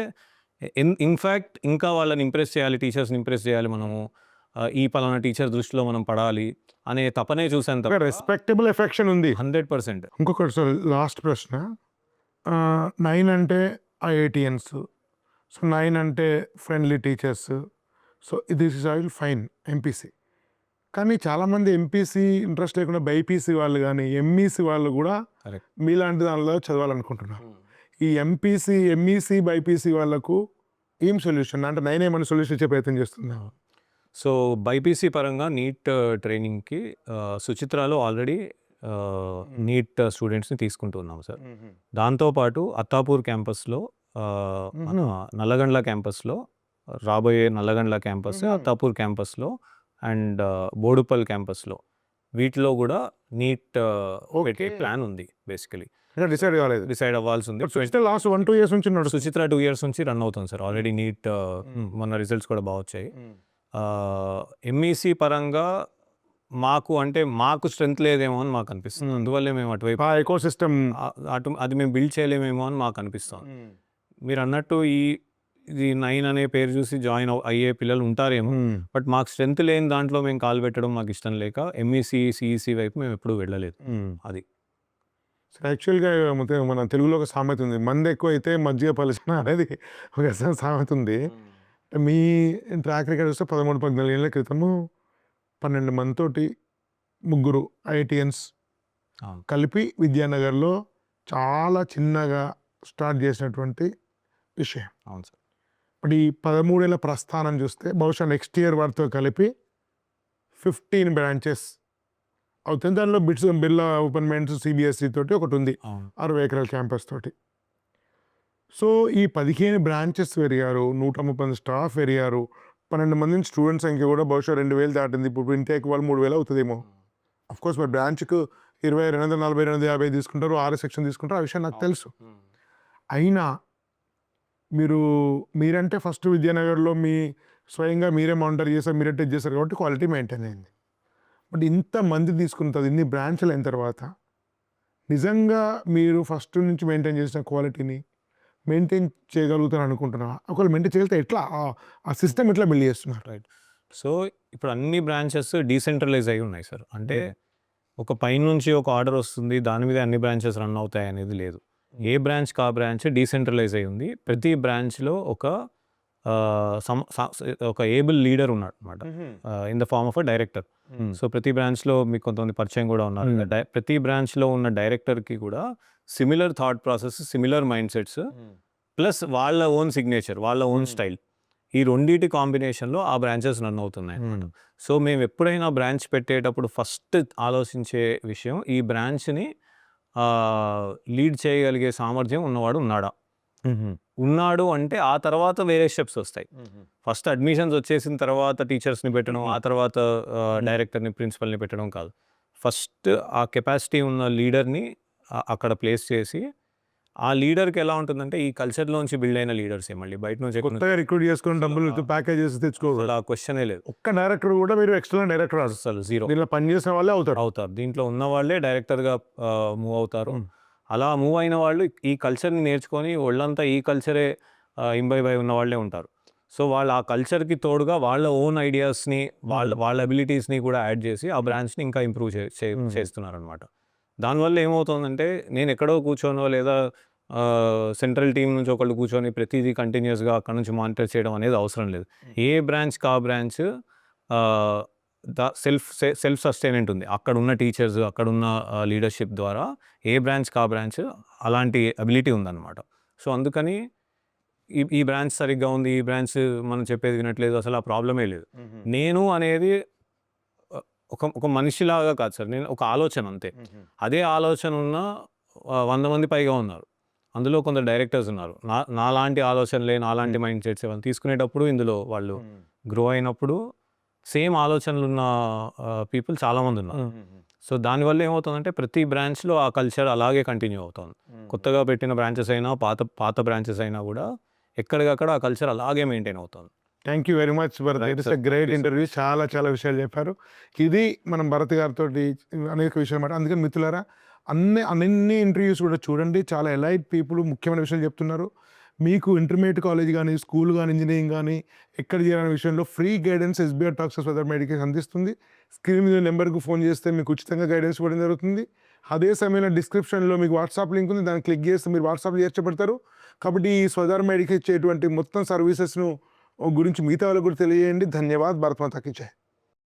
ఇన్ఫ్యాక్ట్ ఇంకా వాళ్ళని ఇంప్రెస్ చేయాలి, టీచర్స్ని ఇంప్రెస్ చేయాలి మనము, ఈ పలానా టీచర్ దృష్టిలో మనం పడాలి అనే తపనే చూసాను తప్ప రెస్పెక్టబుల్ ఎఫెక్షన్ ఉంది. 100%. ఇంకొకటి సార్, లాస్ట్ ప్రశ్న. 9 అంటే ఐఐటియన్స్, సో 9 అంటే friendly teachers, so this is all fine MPC. కానీ చాలామంది ఎంపీసీ ఇంట్రెస్ట్ లేకుండా బైపీసీ వాళ్ళు కానీ ఎంఈసీ వాళ్ళు కూడా Correct. మీలాంటి దానిలో చదవాలనుకుంటున్నారు. ఈ ఎంపీసీ ఎంఈసీ బైపీసీ వాళ్ళకు ఏం సొల్యూషన్ అంటే 9 ఏమైనా సొల్యూషన్ ఇచ్చే ప్రయత్నం చేస్తుంది? సో బైపీసీ పరంగా నీట్ ట్రైనింగ్కి సుచిత్రాలో ఆల్రెడీ నీట్ స్టూడెంట్స్ని తీసుకుంటున్నాం సార్. దాంతోపాటు అత్తాపూర్ క్యాంపస్లో, మన నల్లగండ్ల క్యాంపస్లో, రాబోయే నల్లగండ్ల క్యాంపస్, అత్తాపూర్ క్యాంపస్లో అండ్ బోడుపల్ క్యాంపస్లో, వీటిలో కూడా నీట్ పెట్టే ప్లాన్ ఉంది. బేసికలీ డిసైడ్ కాలేదు, డిసైడ్ అవ్వాల్సి ఉంది. లాస్ట్ 1-2 years నుంచి నడుస్తుంది. సుచిత్ర 2 years నుంచి రన్ అవుతుంది సార్ ఆల్రెడీ. నీట్ మొన్న రిజల్ట్స్ కూడా బాగా వచ్చాయి. ఎంఈసీ పరంగా మాకు స్ట్రెంత్ లేదేమో అని మాకు అనిపిస్తుంది, అందువల్లే మేము అటువైపు ఎకో సిస్టమ్ అది మేము బిల్డ్ చేయలేమేమో అని మాకు అనిపిస్తుంది. మీరు అన్నట్టు ఇది 9 అనే పేరు చూసి జాయిన్ అయ్యే పిల్లలు ఉంటారేమో, బట్ మాకు స్ట్రెంత్ లేని దాంట్లో మేము కాలు పెట్టడం మాకు ఇష్టం లేక ఎంఈసీ సిఈసీ వైపు మేము ఎప్పుడూ వెళ్ళలేదు. అది యాక్చువల్గా మన తెలుగులో ఒక సామెత ఉంది, మంది ఎక్కువ అయితే మజ్జిగ పలుచన అనేది ఒక సామెత ఉంది. మీ ట్రాక్ రికార్డ్ చూస్తే 13-14 ఏళ్ళ క్రితము 12 మందితోటి 3 ఐఐటియన్స్ కలిపి విద్యానగర్లో చాలా చిన్నగా స్టార్ట్ చేసినటువంటి విషయం. అవును సార్. ఇప్పుడు ఈ 13 ఏళ్ళ ప్రస్థానం చూస్తే బహుశా నెక్స్ట్ ఇయర్ వారితో కలిపి 15 బ్రాంచెస్ అవుతుంది. దానిలో బిర్లా ఓపెన్మెంట్స్ సిబిఎస్ఈ తోటి ఒకటి ఉంది, 60 ఎకరాల క్యాంపస్ తోటి. సో ఈ 15 బ్రాంచెస్ పెరిగారు, 130 స్టాఫ్ పెరిగారు, 12 మంది స్టూడెంట్ సంఖ్య కూడా బహుశా 2000 దాటింది. ఇప్పుడు ఇంటేక్ వాళ్ళు 3000 అవుతుందేమో. అఫ్కోర్స్ మరి బ్రాంచ్కు 20, 240, 250 తీసుకుంటారు, 6 సెక్షన్ తీసుకుంటారు, ఆ విషయం నాకు తెలుసు. అయినా మీరంటే ఫస్ట్ విద్యానగర్లో స్వయంగా మీరే మానిటర్ చేశారు, మీరే టెస్ట్ చేశారు కాబట్టి క్వాలిటీ మెయింటైన్ అయింది. బట్ ఇంతమంది తీసుకుంటుంది, ఇన్ని బ్రాంచ్లు అయిన తర్వాత నిజంగా మీరు ఫస్ట్ నుంచి మెయింటైన్ చేసిన క్వాలిటీని మెయింటైన్ చేయగలుగుతారు అనుకుంటున్నా? ఒకవేళ మెయింటైన్ చేస్తే ఎట్లా ఆ సిస్టమ్ ఎట్లా బిల్డ్ చేస్తున్నారు? రైట్. సో ఇప్పుడు అన్ని బ్రాంచెస్ డీసెంట్రలైజ్ అయి ఉన్నాయి సార్. అంటే ఒక పైన నుంచి ఒక ఆర్డర్ వస్తుంది, దాని మీద అన్ని బ్రాంచెస్ రన్ అవుతాయి అనేది లేదు. ఏ బ్రాంచ్కి ఆ బ్రాంచ్ డీసెంట్రలైజ్ అయి ఉంది. ప్రతి బ్రాంచ్లో ఒక ఏబుల్ లీడర్ ఉన్నాడు అనమాట, in the form of a director. So ప్రతి బ్రాంచ్లో మీకు కొంతమంది పరిచయం కూడా ఉన్నారు. ప్రతి బ్రాంచ్లో ఉన్న డైరెక్టర్కి కూడా similar thought process, similar mind sets, plus వాళ్ళ ఓన్ సిగ్నేచర్, వాళ్ళ ఓన్ స్టైల్, ఈ రెండింటి కాంబినేషన్లో ఆ బ్రాంచెస్ రన్ అవుతున్నాయి అన్నమాట. సో మేము ఎప్పుడైనా బ్రాంచ్ పెట్టేటప్పుడు ఫస్ట్ ఆలోచించే విషయం, ఈ బ్రాంచ్ని లీడ్ చేయగలిగే సామర్థ్యం ఉన్నవాడు ఉన్నాడు అంటే ఆ తర్వాత వేరే స్టెప్స్ వస్తాయి. ఫస్ట్ అడ్మిషన్స్ వచ్చేసిన తర్వాత టీచర్స్ని పెట్టడం, ఆ తర్వాత డైరెక్టర్ని, ప్రిన్సిపల్ని పెట్టడం కాదు. ఫస్ట్ ఆ కెపాసిటీ ఉన్న లీడర్ని అక్కడ ప్లేస్ చేసి, ఆ లీడర్కి ఎలా ఉంటుందంటే ఈ కల్చర్లోంచి బిల్డ్ అయిన లీడర్సే, మళ్ళీ బయట నుంచి కొత్తగా రిక్రూట్ చేసుకుని డబ్బులు ప్యాకేజెస్ తెచ్చుకోవాలి, ఆ క్వశ్చనే లేదు. ఒక్క డైరెక్టర్ కూడా మీరు ఎక్స్టర్నల్ డైరెక్టర్ అసలు జీరో, దీనిలో పనిచేసిన వాళ్ళే అవుతారు. దీంట్లో ఉన్న వాళ్ళే డైరెక్టర్గా మూవ్ అవుతారు. అలా మూవ్ అయిన వాళ్ళు ఈ కల్చర్ని నేర్చుకొని వాళ్ళంతా ఈ కల్చరే ఇంబైబ్ అయి ఉన్న వాళ్ళే ఉంటారు. సో వాళ్ళు ఆ కల్చర్కి తోడుగా వాళ్ళ ఓన్ ఐడియాస్ని, వాళ్ళ అబిలిటీస్ని కూడా యాడ్ చేసి ఆ బ్రాంచ్ని ఇంకా ఇంప్రూవ్ చేస్తున్నారు అనమాట. దానివల్ల ఏమవుతుందంటే నేను ఎక్కడో కూర్చోనో లేదా సెంట్రల్ టీం నుంచి ఒకళ్ళు కూర్చొని ప్రతిదీ కంటిన్యూస్గా అక్కడ నుంచి మానిటర్ చేయడం అనేది అవసరం లేదు. ఏ బ్రాంచ్కి ఆ బ్రాంచ్ సెల్ఫ్ సస్టైనెంట్ ఉంది. అక్కడ ఉన్న టీచర్స్, అక్కడ ఉన్న లీడర్షిప్ ద్వారా ఏ బ్రాంచ్కి ఆ బ్రాంచ్ అలాంటి అబిలిటీ ఉందన్నమాట. సో అందుకని ఈ బ్రాంచ్ సరిగ్గా ఉంది, ఈ బ్రాంచ్ మనం చెప్పేది వినట్లేదు, అసలు ఆ ప్రాబ్లమే లేదు. నేను అనేది ఒక మనిషిలాగా కాదు సార్, నేను ఒక ఆలోచన అంతే. అదే ఆలోచన ఉన్న 100 మంది పైగా ఉన్నారు. అందులో కొందరు డైరెక్టర్స్ ఉన్నారు. నాలాంటి ఆలోచనలే, నాలాంటి మైండ్ సెట్స్ ఏమైనా తీసుకునేటప్పుడు ఇందులో వాళ్ళు గ్రో అయినప్పుడు సేమ్ ఆలోచనలున్న పీపుల్ చాలామంది ఉన్నారు. సో దానివల్ల ఏమవుతుందంటే ప్రతి బ్రాంచ్లో ఆ కల్చర్ అలాగే కంటిన్యూ అవుతుంది. కొత్తగా పెట్టిన బ్రాంచెస్ అయినా పాత బ్రాంచెస్ అయినా కూడా ఎక్కడికక్కడ ఆ కల్చర్ అలాగే మెయింటైన్ అవుతుంది. Thank you very much Bharat. Right, it is sir. A great Yes, sir. Interview. చాలా విషయాలు చెప్పారు. ఇది మనం భరత్ గారితో అనేక విషయాలు మాట. అందుకని మిత్రులారా అన్ని ఇంటర్వ్యూస్ కూడా చూడండి. చాలా ఎలైట్ పీపుల్ ముఖ్యమైన విషయాలు చెప్తున్నారు. మీకు ఇంటర్మీడియట్ కాలేజ్ కానీ, స్కూల్ కానీ, ఇంజనీరింగ్ కానీ ఎక్కడ చేయాలనే విషయంలో ఫ్రీ గైడెన్స్ ఎస్బీఆర్ టాక్స్ స్వదర్ మెడికేషన్ అందిస్తుంది. స్క్రీన్ మీద నెంబర్కి ఫోన్ చేస్తే మీకు ఉచితంగా గైడెన్స్ ఇవ్వడం జరుగుతుంది. అదే సమయంలో డిస్క్రిప్షన్లో మీకు వాట్సాప్ లింక్ ఉంది. దాన్ని క్లిక్ చేస్తే మీరు వాట్సాప్ చేర్చబడతారు. కాబట్టి ఈ స్వదర్ మెడికేషన్ ఇచ్చేటువంటి మొత్తం సర్వీసెస్ను గురించి మిగతా వాళ్ళకు కూడా తెలియజేయండి. ధన్యవాద్. భారత్ మాతాకి జై.